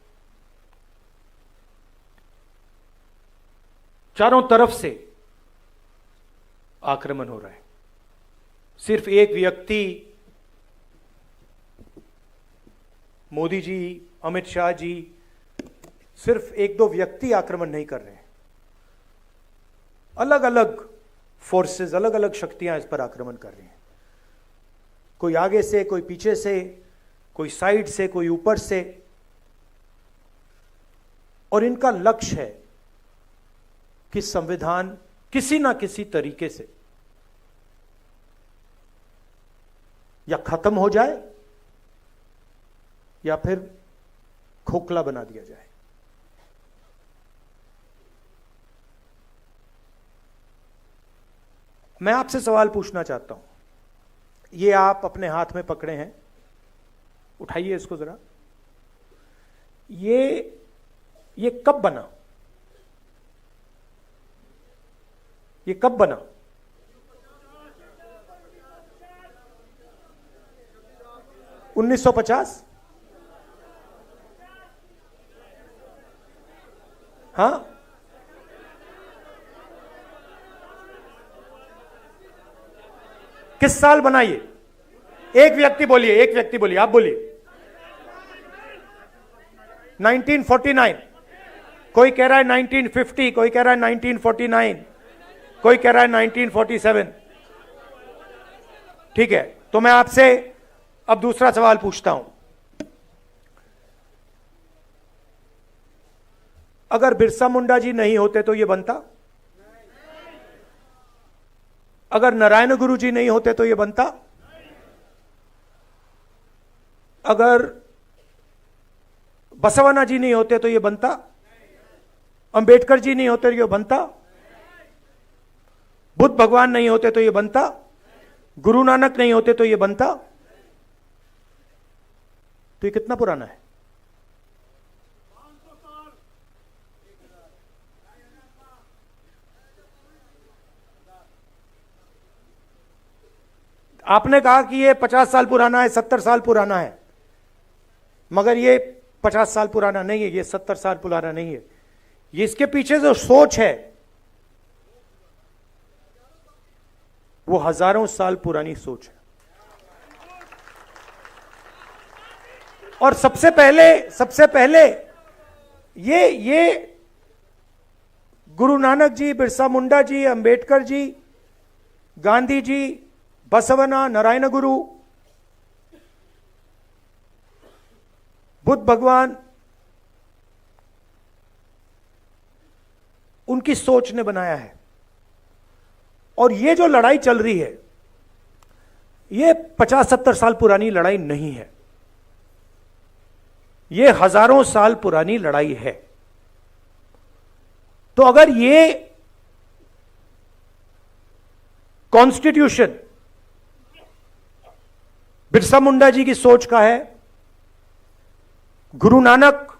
चारों तरफ से आक्रमण हो रहा है। सिर्फ एक व्यक्ति, मोदी जी, अमित शाह जी, सिर्फ एक दो व्यक्ति आक्रमण नहीं कर रहे हैं, अलग अलग फोर्सेस, अलग अलग शक्तियां इस पर आक्रमण कर रही हैं। कोई आगे से, कोई पीछे से, कोई साइड से, कोई ऊपर से, और इनका लक्ष्य है कि संविधान किसी ना किसी तरीके से या खत्म हो जाए या फिर खोखला बना दिया जाए। मैं आपसे सवाल पूछना चाहता हूं, ये आप अपने हाथ में पकड़े हैं, उठाइए इसको जरा। ये ये कब बना? ये कब बना? « 1950? हाँ, किस साल बना ये? एक व्यक्ति बोलिए, एक व्यक्ति बोलिए, आप बोलिए। 1949, कोई कह रहा है 1950, कोई कह रहा है 1949, कोई कह रहा है 1947। ठीक है, तो मैं आपसे अब दूसरा सवाल पूछता हूं। अगर बिरसा मुंडा जी नहीं होते तो ये बनता? अगर नारायण गुरु जी नहीं होते तो ये बनता? अगर बसवना जी नहीं होते तो ये बनता? अंबेडकर जी नहीं होते तो ये बनता? बुद्ध भगवान नहीं होते तो ये बनता? गुरु नानक नहीं होते तो ये बनता? तो ये कितना पुराना है? आपने कहा कि ये 50 साल पुराना है, 70 साल पुराना है, मगर ये 50 साल पुराना नहीं है, ये 70 साल पुराना नहीं है। ये इसके पीछे जो सोच है वो हजारों साल पुरानी सोच है। और सबसे पहले ये गुरु नानक जी, बिरसा मुंडा जी, अंबेडकर जी, गांधी जी, बसवना, नारायण गुरु, बुद्ध भगवान, उनकी सोच ने बनाया है। और ये जो लड़ाई चल रही है ये 50-70 साल पुरानी लड़ाई नहीं है, ये हजारों साल पुरानी लड़ाई है। तो अगर ये कॉन्स्टिट्यूशन बिरसा मुंडा जी की सोच का है, गुरु नानक,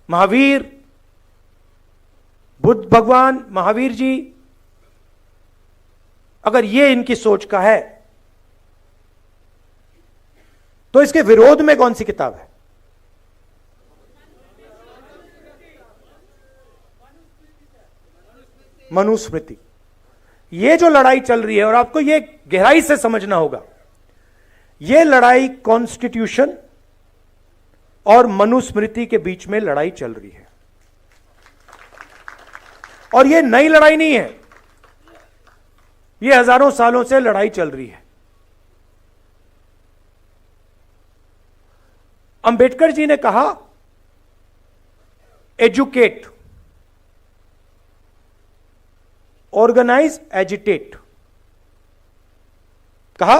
महावीर, बुद्ध भगवान, महावीर जी, अगर ये इनकी सोच का है तो इसके विरोध में कौन सी किताब है? मनुस्मृति। ये जो लड़ाई चल रही है, और आपको ये गहराई से समझना होगा, ये लड़ाई कॉन्स्टिट्यूशन और मनुस्मृति के बीच में लड़ाई चल रही है। और ये नई लड़ाई नहीं है, ये हजारों सालों से लड़ाई चल रही है। अंबेडकर जी ने कहा एजुकेट, ऑर्गेनाइज, एजिटेट, कहा।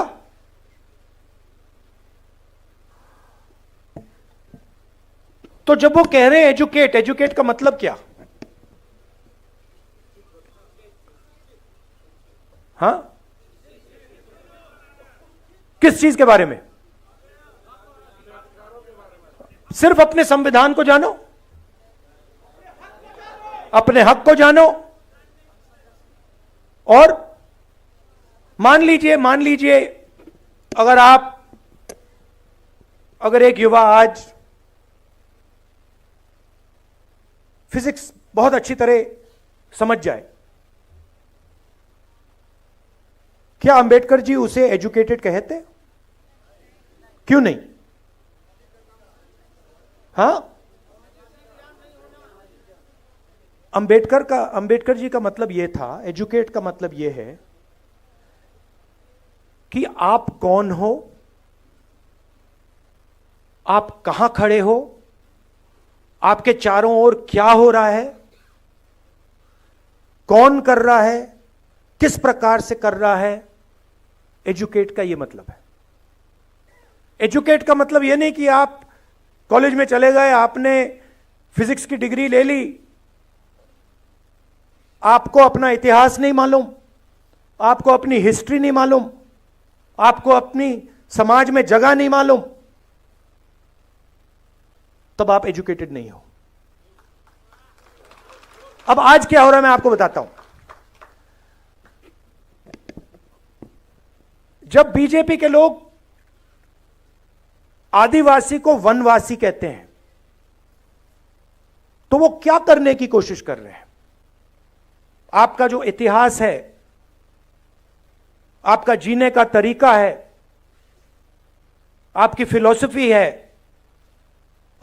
तो जब वो कह रहे हैं एजुकेट, एजुकेट का मतलब क्या? हां, किस चीज के बारे में? सिर्फ अपने संविधान को जानो, अपने हक को जानो, और मान लीजिए अगर एक युवा आज फिजिक्स बहुत अच्छी तरह समझ जाए, क्या अंबेडकर जी उसे एजुकेटेड कहते? क्यों नहीं? हां, अंबेडकर जी का मतलब यह था, एजुकेट का मतलब यह है कि आप कौन हो, आप कहां खड़े हो, आपके चारों ओर क्या हो रहा है, कौन कर रहा है, किस प्रकार से कर रहा है। एजुकेट का यह मतलब है। एजुकेट का मतलब यह नहीं कि आप कॉलेज में चले गए, आपने फिजिक्स की डिग्री ले ली, आपको अपना इतिहास नहीं मालूम, आपको अपनी हिस्ट्री नहीं मालूम, आपको अपनी समाज में जगह नहीं मालूम, तब आप एजुकेटेड नहीं हो। अब आज क्या हो रहा है मैं आपको बताता हूं। जब बीजेपी के लोग आदिवासी को वनवासी कहते हैं तो वो क्या करने की कोशिश कर रहे हैं? आपका जो इतिहास है, आपका जीने का तरीका है, आपकी फिलॉसफी है,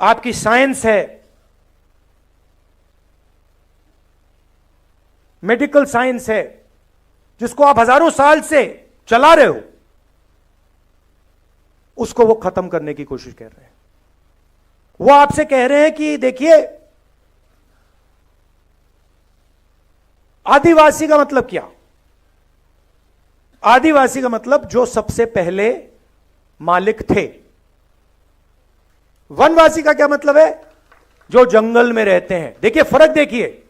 आपकी साइंस है, मेडिकल साइंस है, जिसको आप हजारों साल से चला रहे हो, उसको वो खत्म करने की कोशिश कर रहे हैं। वो आपसे कह रहे हैं कि देखिए, आदिवासी का मतलब क्या? आदिवासी का मतलब जो सबसे पहले मालिक थे। वनवासी का क्या मतलब है? जो जंगल में रहते हैं। देखिए फर्क देखिए।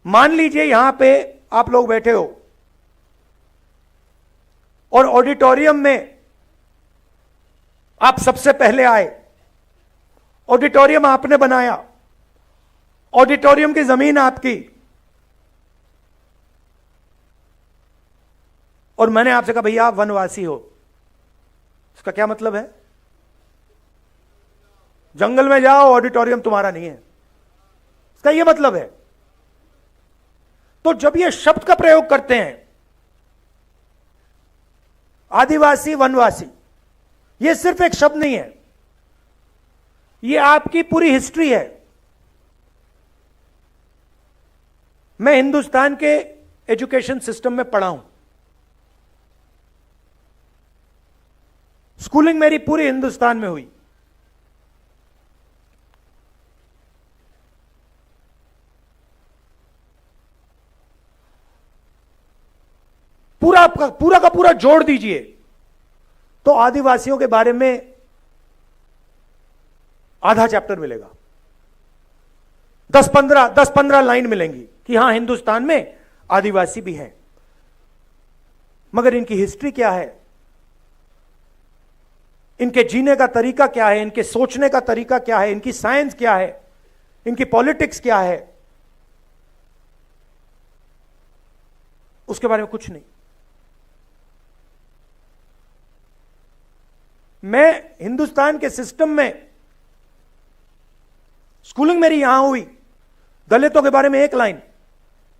मान लीजिए यहां पे आप लोग बैठे हो और ऑडिटोरियम में आप सबसे पहले आए। ऑडिटोरियम आपने बनाया, ऑडिटोरियम की जमीन आपकी, और मैंने आपसे कहा भैया आप वनवासी हो। इसका क्या मतलब है? जंगल में जाओ, ऑडिटोरियम तुम्हारा नहीं है, इसका यह मतलब है। तो जब ये शब्द का प्रयोग करते हैं आदिवासी वनवासी, यह सिर्फ एक शब्द नहीं है, यह आपकी पूरी हिस्ट्री है। मैं हिंदुस्तान के एजुकेशन सिस्टम में पढ़ा हूं। स्कूलिंग मेरी पूरी हिंदुस्तान में हुई। पूरा का पूरा जोड़ दीजिए तो आदिवासियों के बारे में आधा चैप्टर मिलेगा। 10-15 लाइन मिलेंगी कि हां हिंदुस्तान में आदिवासी भी हैं, मगर इनकी हिस्ट्री क्या है, इनके जीने का तरीका क्या है, इनके सोचने का तरीका क्या है, इनकी साइंस क्या है, इनकी पॉलिटिक्स क्या है, उसके बारे में कुछ नहीं। मैं हिंदुस्तान के सिस्टम में स्कूलिंग मेरी यहां हुई, दलितों के बारे में एक लाइन,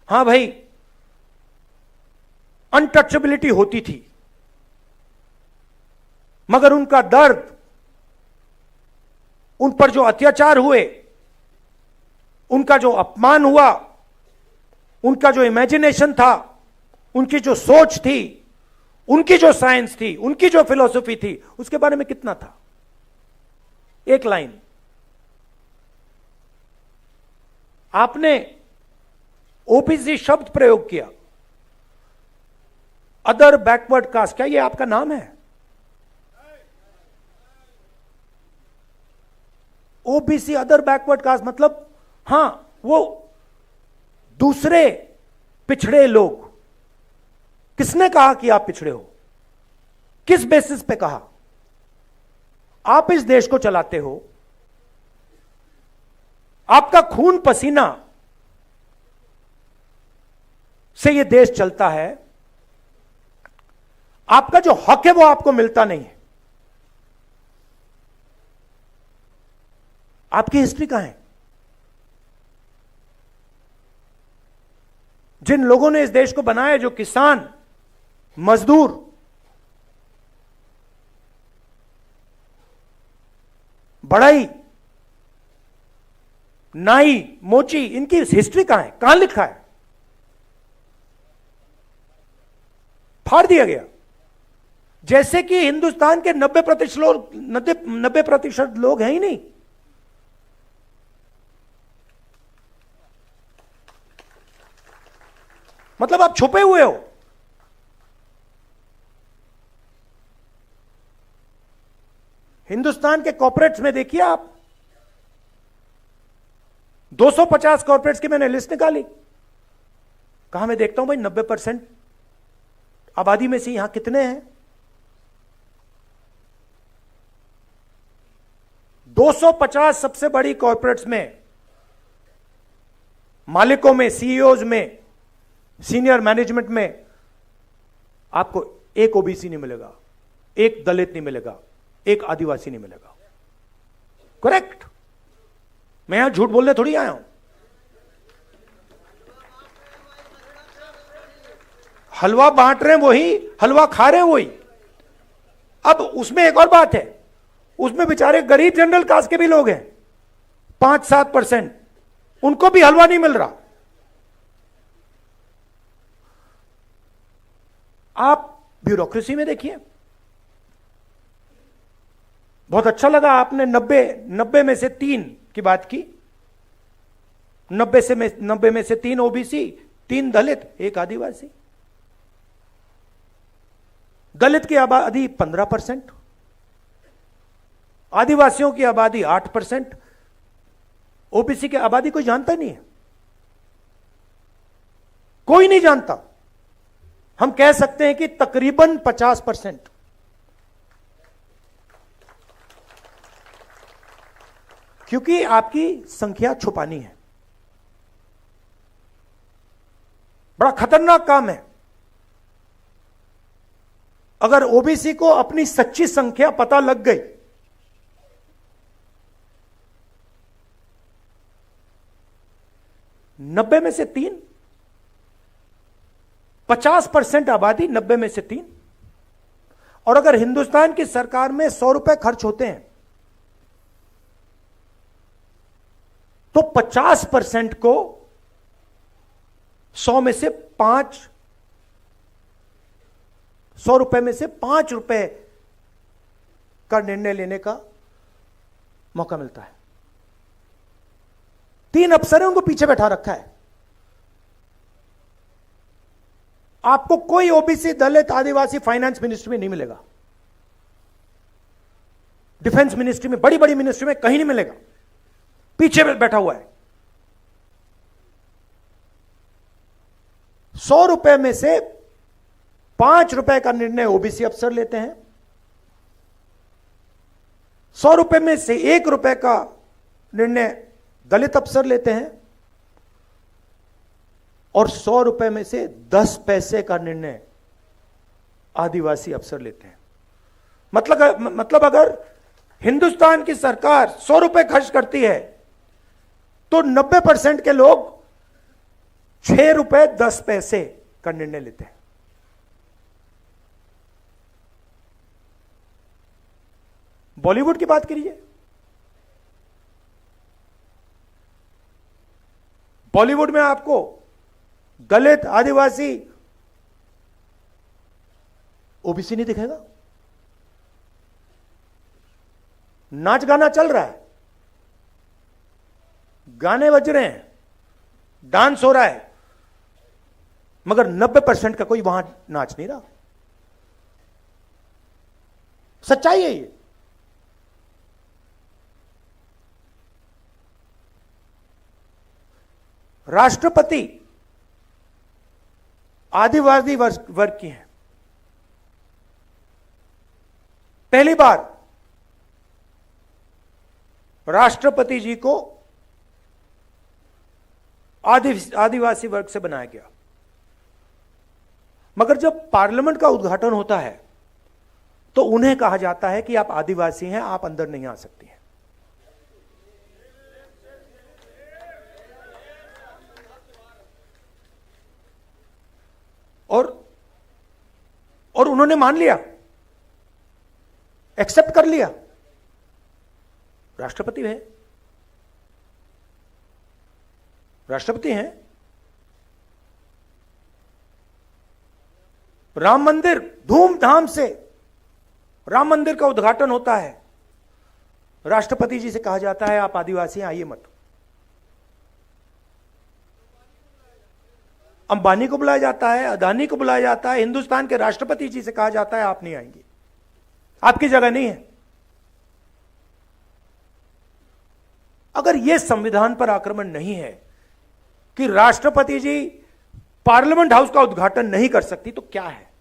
हां भाई अनटचेबिलिटी होती थी, मगर उनका दर्द, उन पर जो अत्याचार हुए, उनका जो अपमान हुआ, उनका जो इमेजिनेशन था, उनकी जो सोच थी, उनकी जो साइंस थी, उनकी जो फिलॉसफी थी, उसके बारे में कितना था? एक लाइन। आपने ओबीसी शब्द प्रयोग किया, अदर बैकवर्ड कास्ट, क्या ये आपका नाम है? ओबीसी अदर बैकवर्ड कास्ट मतलब हां वो दूसरे पिछड़े लोग। किसने कहा कि आप पिछड़े हो? किस बेसिस पे कहा? आप इस देश को चलाते हो, आपका खून पसीना से यह देश चलता है, आपका जो हक है वो आपको मिलता नहीं है। आपकी हिस्ट्री कहां है? जिन लोगों ने इस देश को बनाया, जो किसान, मजदूर, बढ़ई, नाई, मोची, इनकी हिस्ट्री कहां है? कहां लिखा है? फाड़ दिया गया। जैसे कि हिंदुस्तान के 90% लोग हैं ही नहीं। मतलब आप छुपे हुए हो। हिंदुस्तान के कॉर्पोरेट्स में देखिए आप, 250 कॉर्पोरेट्स की मैंने लिस्ट निकाली। कहां मैं देखता हूं भाई 90% आबादी में से यहां कितने हैं? 250 सबसे बड़ी कॉर्पोरेट्स में मालिकों में, सीईओज में, सीनियर मैनेजमेंट में आपको एक ओबीसी नहीं मिलेगा, एक दलित नहीं मिलेगा, एक आदिवासी नहीं मिलेगा। करेक्ट? मैं यहां झूठ बोलने थोड़ी आया हूं। हलवा बांट रहे हैं वही, हलवा खा रहे हैं वही। अब उसमें एक और बात है, उसमें बेचारे गरीब जनरल कास्ट के भी लोग हैं 5-7%, उनको भी हलवा नहीं मिल रहा। आप ब्यूरोक्रेसी में देखिए, बहुत अच्छा लगा आपने 90 में से 3 की बात की। 90 में से 3 ओबीसी, 3 दलित, 1 आदिवासी। दलित की आबादी 15%, आदिवासियों की आबादी 8%, ओबीसी की आबादी कोई जानता नहीं है, कोई नहीं जानता। हम कह सकते हैं कि तकरीबन 50%। क्योंकि आपकी संख्या छुपानी है। बड़ा खतरनाक काम है। अगर ओबीसी को अपनी सच्ची संख्या पता लग गई, नब्बे में से 3, 50% आबादी 90 में से 3। और अगर हिंदुस्तान की सरकार में 100 रुपए खर्च होते हैं तो 50% को 100 में से 100 रुपए में से 5 रुपए का निर्णय लेने का मौका मिलता है। 3 अफसरों को पीछे बैठा रखा है। आपको कोई ओबीसी, दलित, आदिवासी फाइनेंस मिनिस्ट्री में नहीं मिलेगा, डिफेंस मिनिस्ट्री में, बड़ी बड़ी मिनिस्ट्री में कहीं नहीं मिलेगा। पीछे बैठा हुआ है। 100 रुपए में से 5 रुपए का निर्णय ओबीसी अफसर लेते हैं, 100 रुपए में से 1 रुपए का निर्णय दलित अफसर लेते हैं और 100 रुपए में से 10 पैसे का निर्णय आदिवासी अफसर लेते हैं। मतलब अगर हिंदुस्तान की सरकार 100 रुपए खर्च करती है तो 90% के लोग 6 रुपए 10 पैसे का निर्णय लेते हैं। बॉलीवुड की बात करिए। बॉलीवुड में आपको दलित, आदिवासी, ओबीसी नहीं दिखेगा। नाच गाना चल रहा है, गाने बज रहे हैं, डांस हो रहा है, मगर 90% का कोई वहां नाच नहीं रहा। सच्चाई है ये। राष्ट्रपति आदिवासी वर्ग की हैं। पहली बार राष्ट्रपति जी को आदिवासी वर्ग से बनाया गया। मगर जब पार्लियामेंट का उद्घाटन होता है तो उन्हें कहा जाता है कि आप आदिवासी हैं, आप अंदर नहीं आ सकती हैं। और उन्होंने मान लिया, एक्सेप्ट कर लिया। राष्ट्रपति है, राष्ट्रपति हैं। राम मंदिर, धूमधाम से राम मंदिर का उद्घाटन होता है। राष्ट्रपति जी से कहा जाता है आप आदिवासी हैं, आइए मत। अंबानी को बुलाया जाता है, अदानी को बुलाया जाता है, हिंदुस्तान के राष्ट्रपति जी से कहा जाता है आप नहीं आएंगे, आपकी जगह नहीं है। अगर यह संविधान पर आक्रमण नहीं है कि राष्ट्रपति जी पार्लियामेंट हाउस का उद्घाटन नहीं कर सकती, तो क्या है?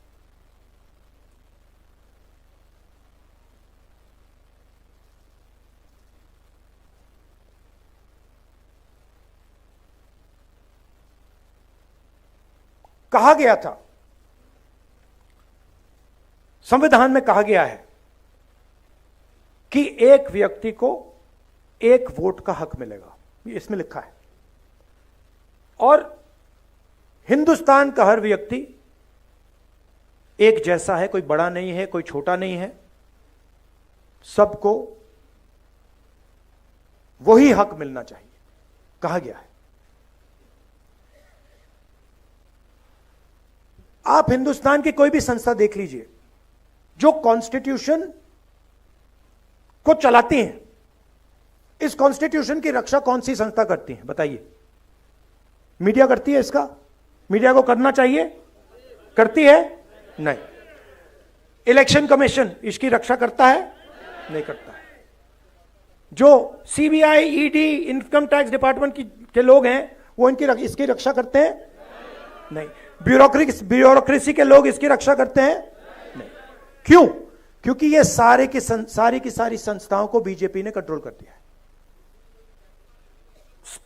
कहा गया था, संविधान में कहा गया है कि एक व्यक्ति को एक वोट का हक मिलेगा, ये इसमें लिखा है। और हिंदुस्तान का हर व्यक्ति एक जैसा है, कोई बड़ा नहीं है, कोई छोटा नहीं है, सबको वही हक मिलना चाहिए, कहा गया है। आप हिंदुस्तान की कोई भी संस्था देख लीजिए जो कॉन्स्टिट्यूशन को चलाती हैं, इस कॉन्स्टिट्यूशन की रक्षा कौन सी संस्था करती है बताइए? मीडिया करती है इसका? मीडिया को करना चाहिए? करती है? नहीं। इलेक्शन कमीशन इसकी रक्षा करता है? नहीं करता है। जो CBI, ED, income tax department के लोग हैं वो इसकी रक्षा करते हैं? नहीं। ब्यूरोक्रेसी के लोग इसकी रक्षा करते हैं? नहीं। क्यों? क्योंकि ये सारी की सारी संस्थाओं को बीजेपी ने कंट्रोल कर दिया है।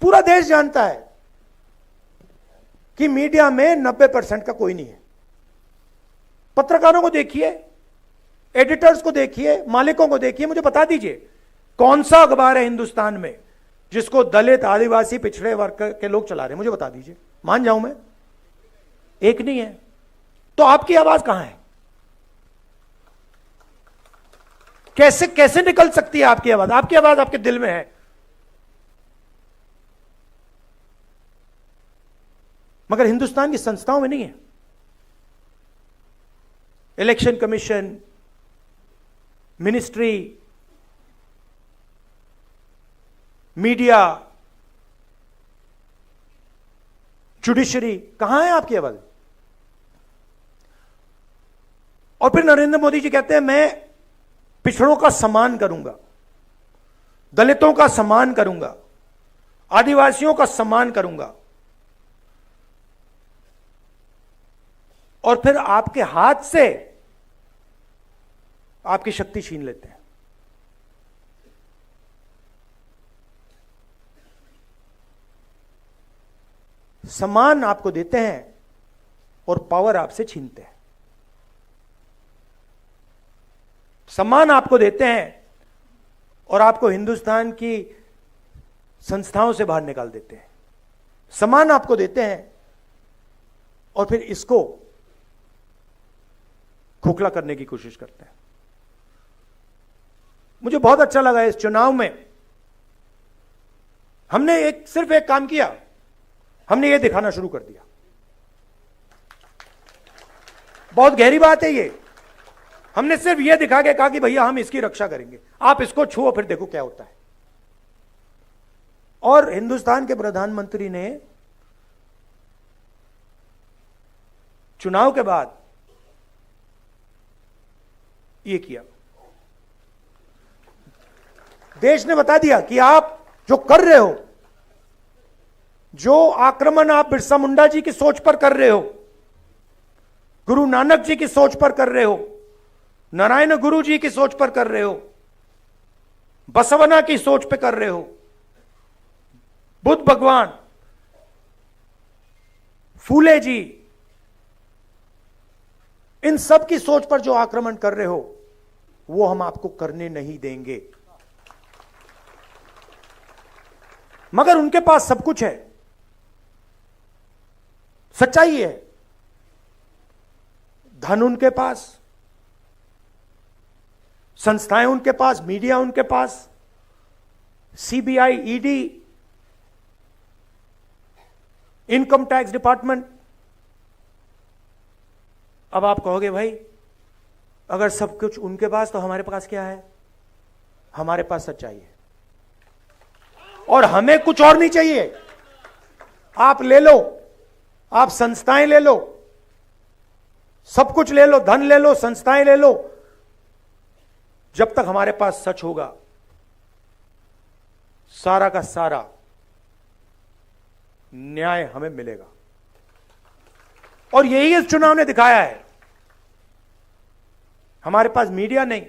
पूरा देश जानता है कि मीडिया में 90% का कोई नहीं है। पत्रकारों को देखिए, एडिटर्स को देखिए, मालिकों को देखिए, मुझे बता दीजिए कौन सा अखबार है हिंदुस्तान में जिसको दलित, आदिवासी, पिछड़े वर्ग के लोग चला रहे हैं? मुझे बता दीजिए, मान जाऊं मैं, एक नहीं है। तो आपकी आवाज कहां है? कैसे निकल सकती है आपकी आवाज? आपकी आवाज आपके दिल में है, मगर हिंदुस्तान की संस्थाओं में नहीं है। Election commission, ministry, media, judiciary, कहां है आपकी आवाज? और फिर नरेंद्र मोदी जी कहते हैं मैं पिछड़ों का सम्मान करूंगा, दलितों का सम्मान करूंगा, आदिवासियों का सम्मान करूंगा, और फिर आपके हाथ से आपकी शक्ति छीन लेते हैं। सम्मान आपको देते हैं और पावर आपसे छीनते हैं। सम्मान आपको देते हैं और आपको हिंदुस्तान की संस्थाओं से बाहर निकाल देते हैं। सम्मान आपको देते हैं और फिर इसको खोखला करने की कोशिश करते हैं। मुझे बहुत अच्छा लगा इस चुनाव में हमने सिर्फ एक काम किया, हमने ये दिखाना शुरू कर दिया। बहुत गहरी बात है ये। हमने सिर्फ ये दिखा के कहा कि भैया हम इसकी रक्षा करेंगे, आप इसको छुओ फिर देखो क्या होता है। और हिंदुस्तान के प्रधानमंत्री ने चुनाव के बाद ये किया। देश ने बता दिया कि आप जो कर रहे हो, जो आक्रमण आप बिरसा मुंडा जी की सोच पर कर रहे हो, गुरु नानक जी की सोच पर कर रहे हो, नारायण गुरु जी की सोच पर कर रहे हो, बसवना की सोच पर कर रहे हो, बुद्ध भगवान, फूले जी, इन सब की सोच पर जो आक्रमण कर रहे हो वो हम आपको करने नहीं देंगे। मगर उनके पास सब कुछ है, सच्चाई है। धन उनके पास, संस्थाएं उनके पास, मीडिया उनके पास, CBI, ED, income tax department. अब आप कहोगे भाई अगर सब कुछ उनके पास तो हमारे पास क्या है? हमारे पास सच्चाई है और हमें कुछ और नहीं चाहिए। आप ले लो, आप संस्थाएं ले लो, सब कुछ ले लो, धन ले लो, संस्थाएं ले लो, जब तक हमारे पास सच होगा सारा का सारा न्याय हमें मिलेगा। और यही इस चुनाव ने दिखाया है। हमारे पास मीडिया नहीं।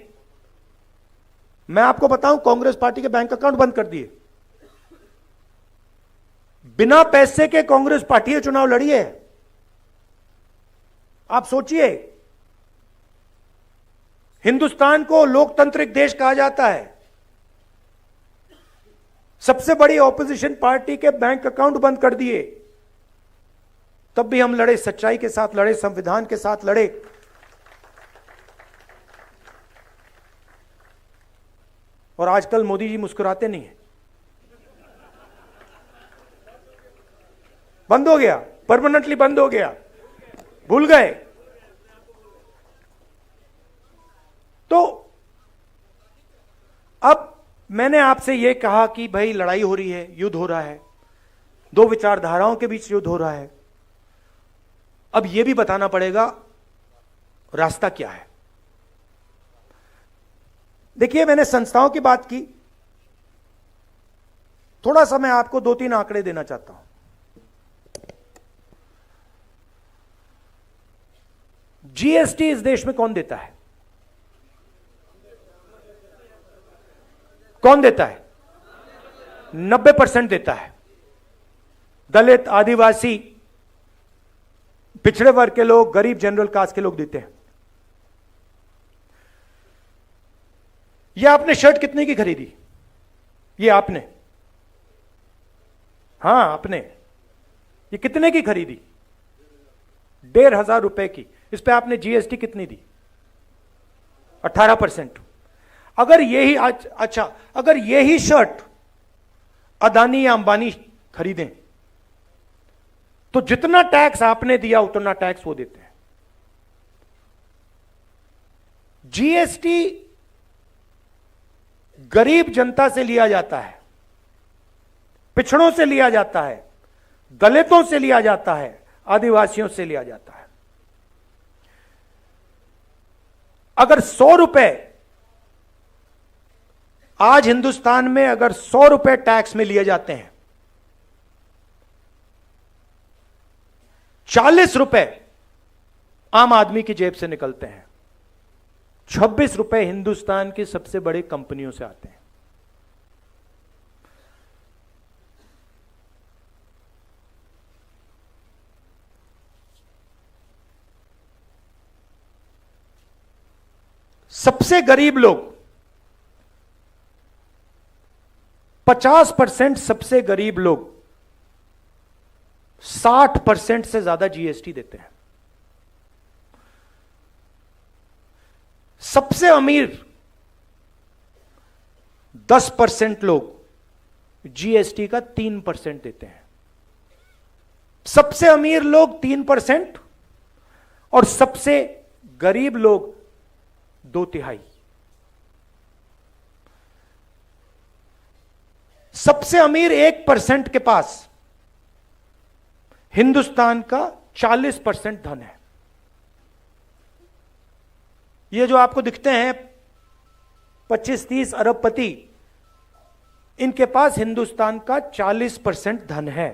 मैं आपको बताऊं, कांग्रेस पार्टी के बैंक अकाउंट बंद कर दिए। बिना पैसे के कांग्रेस पार्टी चुनाव लड़ी है। आप सोचिए, हिंदुस्तान को लोकतांत्रिक देश कहा जाता है, सबसे बड़ी ऑपोजिशन पार्टी के बैंक अकाउंट बंद कर दिए, तब भी हम लड़े, सच्चाई के साथ लड़े, संविधान के साथ लड़े। और आजकल मोदी जी मुस्कुराते नहीं हैं, बंद हो गया, परमानेंटली बंद हो गया, भूल गए। तो अब मैंने आपसे यह कहा कि भाई लड़ाई हो रही है, युद्ध हो रहा है, दो विचारधाराओं के बीच युद्ध हो रहा है। अब यह भी बताना पड़ेगा रास्ता क्या है। देखिए, मैंने संस्थाओं की बात की, थोड़ा सा मैं आपको 2-3 आंकड़े देना चाहता हूं। जीएसटी इस देश में कौन देता है? कौन देता है? 90% देता है। दलित, आदिवासी, पिछड़े वर्ग के लोग, गरीब, जनरल कास्ट के लोग देते हैं। यह आपने शर्ट कितने की खरीदी? ये आपने, हां आपने, ये कितने की खरीदी? 1,500 रुपए की। इस पे आपने जीएसटी कितनी दी? 18%। अगर यही अच्छा, अगर यही शर्ट अदानी या अंबानी खरीदें तो जितना टैक्स आपने दिया उतना टैक्स वो देते हैं। जीएसटी गरीब जनता से लिया जाता है, पिछड़ों से लिया जाता है, दलितों से लिया जाता है, आदिवासियों से लिया जाता है। अगर 100 रुपए आज हिंदुस्तान में, अगर 100 रुपए टैक्स में लिए जाते हैं, 40 रुपए आम आदमी की जेब से निकलते हैं, 26 रुपए हिंदुस्तान की सबसे बड़ी कंपनियों से आते हैं। सबसे गरीब लोग, 50% सबसे गरीब लोग 60% से ज्यादा जीएसटी देते हैं। सबसे अमीर 10% लोग जीएसटी का 3% देते हैं। सबसे अमीर लोग 3% और सबसे गरीब लोग 2/3। सबसे अमीर 1% के पास हिंदुस्तान का 40% धन है। ये जो आपको दिखते हैं 25-30 अरबपति, इनके पास हिंदुस्तान का 40% धन है।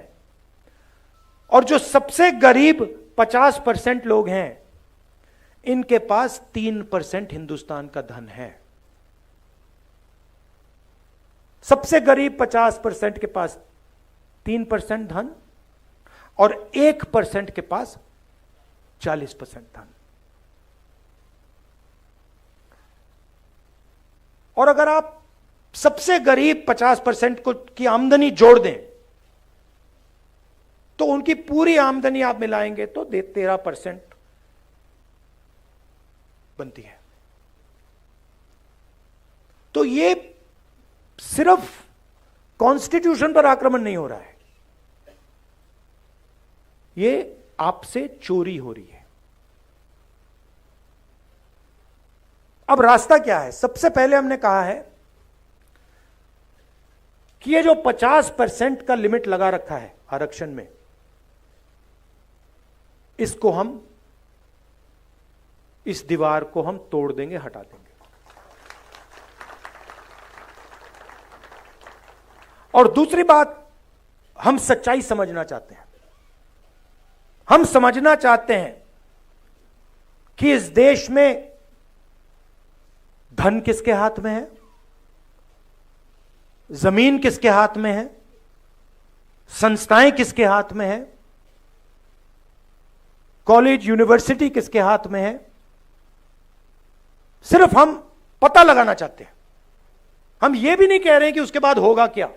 और जो सबसे गरीब 50% लोग हैं, इनके पास 3% हिंदुस्तान का धन है। सबसे गरीब 50% के पास 3% धन और 1% के पास 40% धन। और अगर आप सबसे गरीब 50% को की आमदनी जोड़ दें तो उनकी पूरी आमदनी आप मिलाएंगे तो 13% बनती है। तो ये सिर्फ कॉन्स्टिट्यूशन पर आक्रमण नहीं हो रहा है, ये आपसे चोरी हो रही है। अब रास्ता क्या है? सबसे पहले हमने कहा है कि ये जो 50% का लिमिट लगा रखा है आरक्षण में, इसको हम, इस दीवार को हम तोड़ देंगे, हटा देंगे। और दूसरी बात, हम सच्चाई समझना चाहते हैं। हम समझना चाहते हैं कि इस देश में धन किसके हाथ में है, जमीन किसके हाथ में है, संस्थाएं किसके हाथ में है, कॉलेज, यूनिवर्सिटी किसके हाथ में है, सिर्फ हम पता लगाना चाहते हैं। हम यह भी नहीं कह रहे हैं कि उसके बाद होगा क्या।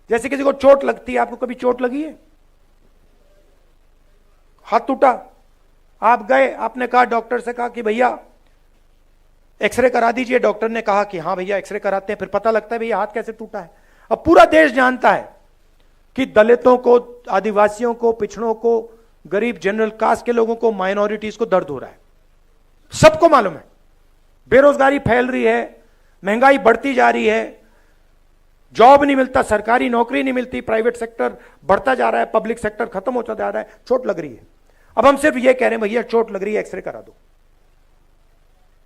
जैसे किसी को चोट लगती है, आपको कभी चोट लगी है, हाथ टूटा, आप गए, आपने कहा, डॉक्टर से कहा कि भैया एक्सरे करा दीजिए। डॉक्टर ने कहा कि हाँ भैया एक्सरे कराते हैं। फिर पता लगता है भैया हाथ कैसे टूटा है। अब पूरा देश जानता है कि दलितों को, आदिवासियों को, पिछड़ों को, गरीब जनरल कास्ट के लोगों को, माइनॉरिटीज को दर्द हो रहा है, सबको मालूम है। बेरोजगारी फैल रही है, महंगाई बढ़ती जा रही है, जॉब नहीं मिलता, सरकारी नौकरी नहीं मिलती, प्राइवेट सेक्टर बढ़ता जा रहा है, पब्लिक सेक्टर खत्म होता जा रहा है, चोट लग रही है। अब हम सिर्फ ये कह रहे हैं भैया चोट लग रही है, एक्सरे करा दो,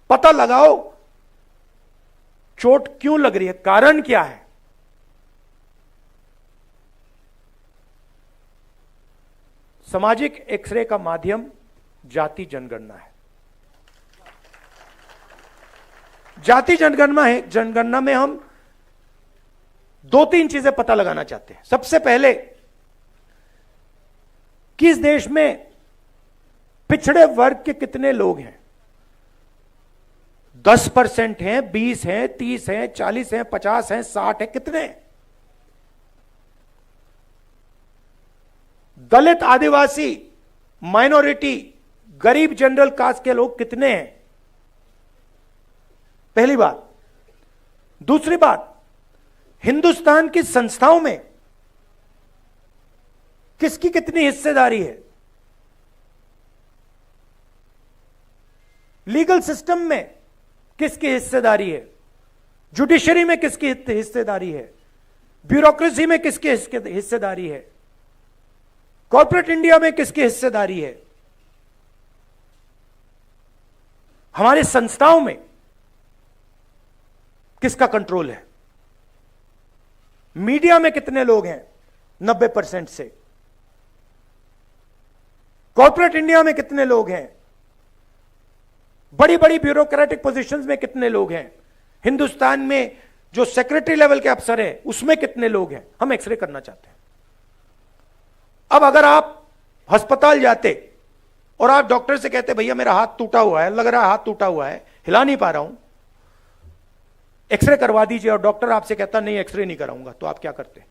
पता लगाओ चोट क्यों लग रही है, कारण क्या है। सामाजिक एक्सरे का माध्यम जाति जनगणना है। जाति जनगणना में हम 2-3 चीजें पता लगाना चाहते हैं। सबसे पहले, किस देश में पिछड़े वर्ग के कितने लोग हैं, 10% हैं, 20 हैं, 30 हैं, 40 हैं, 50 हैं, 60 हैं, कितने? दलित, आदिवासी, माइनॉरिटी, गरीब जनरल कास्ट के लोग कितने हैं, पहली बात। दूसरी बात, हिंदुस्तान की संस्थाओं में किसकी कितनी हिस्सेदारी है, लीगल सिस्टम में किसकी हिस्सेदारी है, जुडिशरी में किसकी हिस्सेदारी है, ब्यूरोक्रेसी में किसकी हिस्सेदारी है, कॉर्पोरेट इंडिया में किसकी हिस्सेदारी है, हमारे संस्थाओं में किसका कंट्रोल है, मीडिया में कितने लोग हैं 90% से, कॉर्पोरेट इंडिया में कितने लोग हैं, बड़ी बड़ी ब्यूरोक्रेटिक पोजीशंस में कितने लोग हैं, हिंदुस्तान में जो सेक्रेटरी लेवल के अफसर हैं उसमें कितने लोग हैं, हम एक्सरे करना चाहते हैं। अब अगर आप अस्पताल जाते और आप डॉक्टर से कहते भैया मेरा हाथ टूटा हुआ है, लग रहा है हाथ टूटा हुआ है, हिला नहीं पा रहा हूं, एक्सरे करवा दीजिए, और डॉक्टर आपसे कहता नहीं एक्सरे नहीं कराऊंगा, तो आप क्या करते?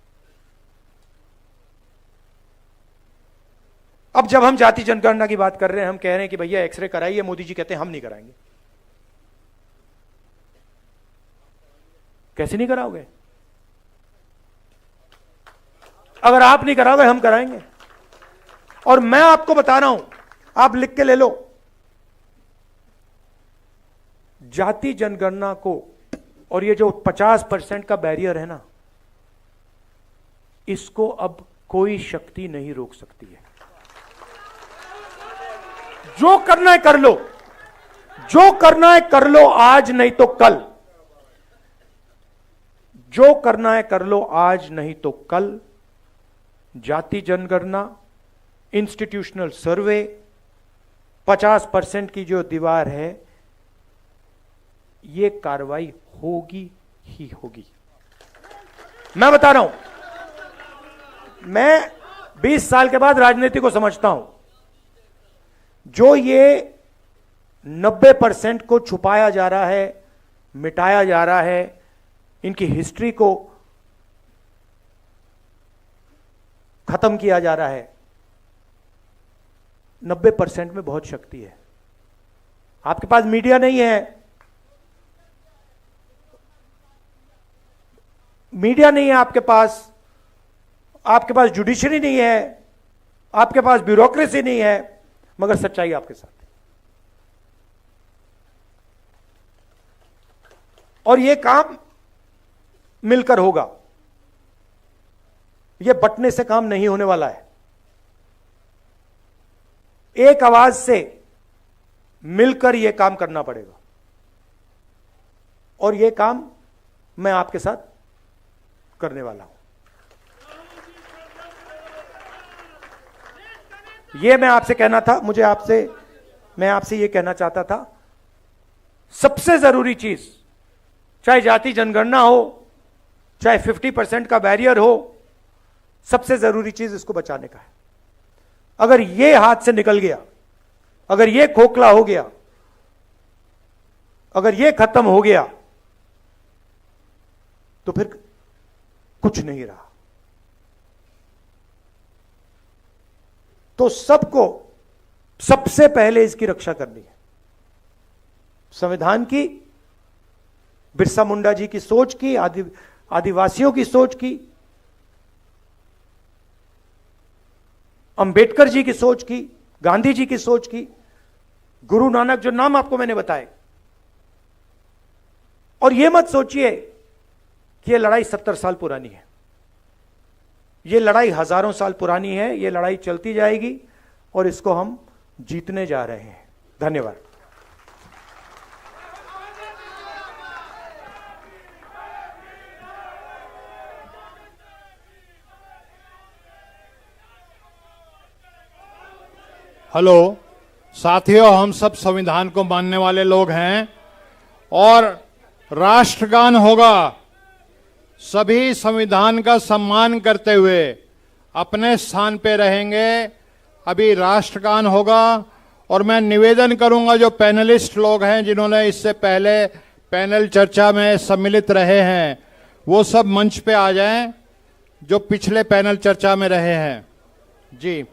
अब जब हम जाति जनगणना की बात कर रहे हैं, हम कह रहे हैं कि भैया एक्सरे कराइए, मोदी जी कहते हैं हम नहीं कराएंगे। कैसे नहीं कराओगे? अगर आप नहीं कराओगे हम कराएंगे। और मैं आपको बता रहा हूं, आप लिख के ले लो, जाति जनगणना को और ये जो 50% का बैरियर है ना, इसको अब कोई शक्ति नहीं रोक सकती है। जो करना है कर लो, जो करना है कर लो, आज नहीं तो कल। जो करना है कर लो, आज नहीं तो कल। जाति जनगणना, इंस्टीट्यूशनल सर्वे, 50% की जो दीवार है, ये कार्रवाई होगी ही होगी। मैं बता रहा हूं, मैं 20 साल के बाद राजनीति को समझता हूं। जो ये 90% को छुपाया जा रहा है, मिटाया जा रहा है, इनकी हिस्ट्री को खत्म किया जा रहा है, 90% में बहुत शक्ति है। आपके पास मीडिया नहीं है, मीडिया नहीं है आपके पास जुडिशरी नहीं है, आपके पास ब्यूरोक्रेसी नहीं है, मगर सच्चाई आपके साथ है। और यह काम मिलकर होगा, यह बंटने से काम नहीं होने वाला है। एक आवाज से मिलकर यह काम करना पड़ेगा, और यह काम मैं आपके साथ करने वाला हूं। यह मैं आपसे कहना था, मैं आपसे यह कहना चाहता था, सबसे जरूरी चीज, चाहे जाति जनगणना हो, चाहे 50% का बैरियर हो, सबसे जरूरी चीज इसको बचाने का है। अगर ये हाथ से निकल गया, अगर ये खोखला हो गया, अगर ये खत्म हो गया, तो फिर कुछ नहीं रहा। तो सबको सबसे पहले इसकी रक्षा करनी है, संविधान की, बिरसा मुंडा जी की सोच की, आदिवासियों की सोच की, अंबेडकर जी की सोच की, गांधी जी की सोच की, गुरु नानक, जो नाम आपको मैंने बताए। और यह मत सोचिए कि यह लड़ाई 70 साल पुरानी है, यह लड़ाई हजारों साल पुरानी है, यह लड़ाई चलती जाएगी और इसको हम जीतने जा रहे हैं। धन्यवाद। हेलो साथियों, हम सब संविधान को मानने वाले लोग हैं और राष्ट्रगान होगा। सभी संविधान का सम्मान करते हुए अपने स्थान पे रहेंगे। अभी राष्ट्रगान होगा और मैं निवेदन करूंगा, जो पैनलिस्ट लोग हैं जिन्होंने इससे पहले पैनल चर्चा में सम्मिलित रहे हैं, वो सब मंच पे आ जाएं, जो पिछले पैनल चर्चा में रहे हैं। जी,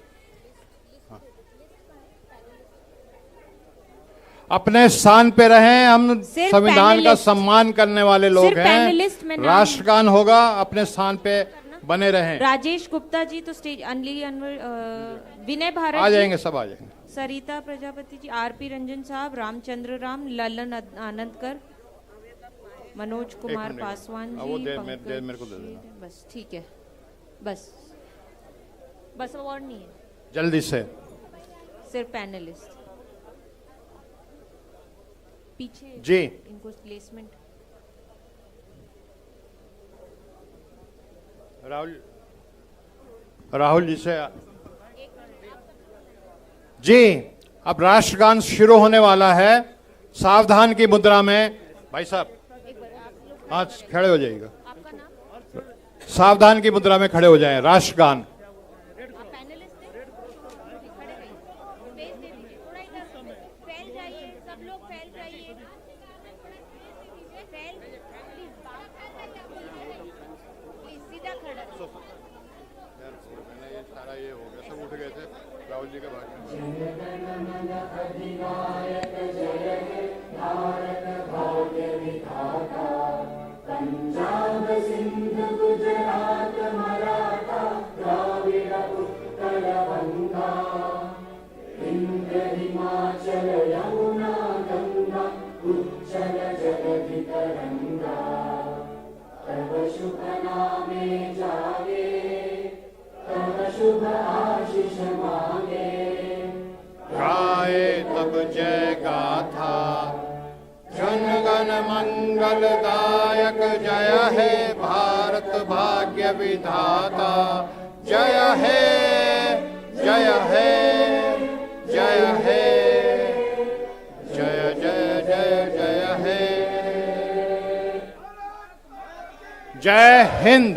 अपने स्थान पे रहें। हम संविधान का सम्मान करने वाले लोग हैं। राष्ट्रगान होगा, अपने स्थान पे बने रहें। राजेश गुप्ता जी तो स्टेज, विनय भारत आ जाएंगे, सब आ जाएंगे। सरिता प्रजापति जी, आरपी रंजन साहब, रामचंद्र राम, ललन आनंदकर, मनोज कुमार पासवान जी, वो मेरे को दे देना। बस ठीक है, बस और नहीं है, जल्दी से। सिर्फ पैनलिस्ट पीछे जी, इनको प्लेसमेंट। राहुल जी से। जी, अब राष्ट्रगान शुरू होने वाला है। सावधान की मुद्रा में, भाई साहब आज खड़े हो जाइएगा, सावधान की मुद्रा में खड़े हो जाएं। राष्ट्रगान। राहुल जी के बाद पंजाब सिंध गुजरात मराठा द्राविड़ उत्कल बंगा इंद्र हिमाचल यमुना गंगा उज्जल जगति तरंगा तब शुभ नामे जागे तब शुभ आशीष मांगे गाए तब जय गाथा जन गण मंगलदायक जय है भारत भाग्य विधाता जय है जय है जय है जय जय जय जय है। जय हिंद।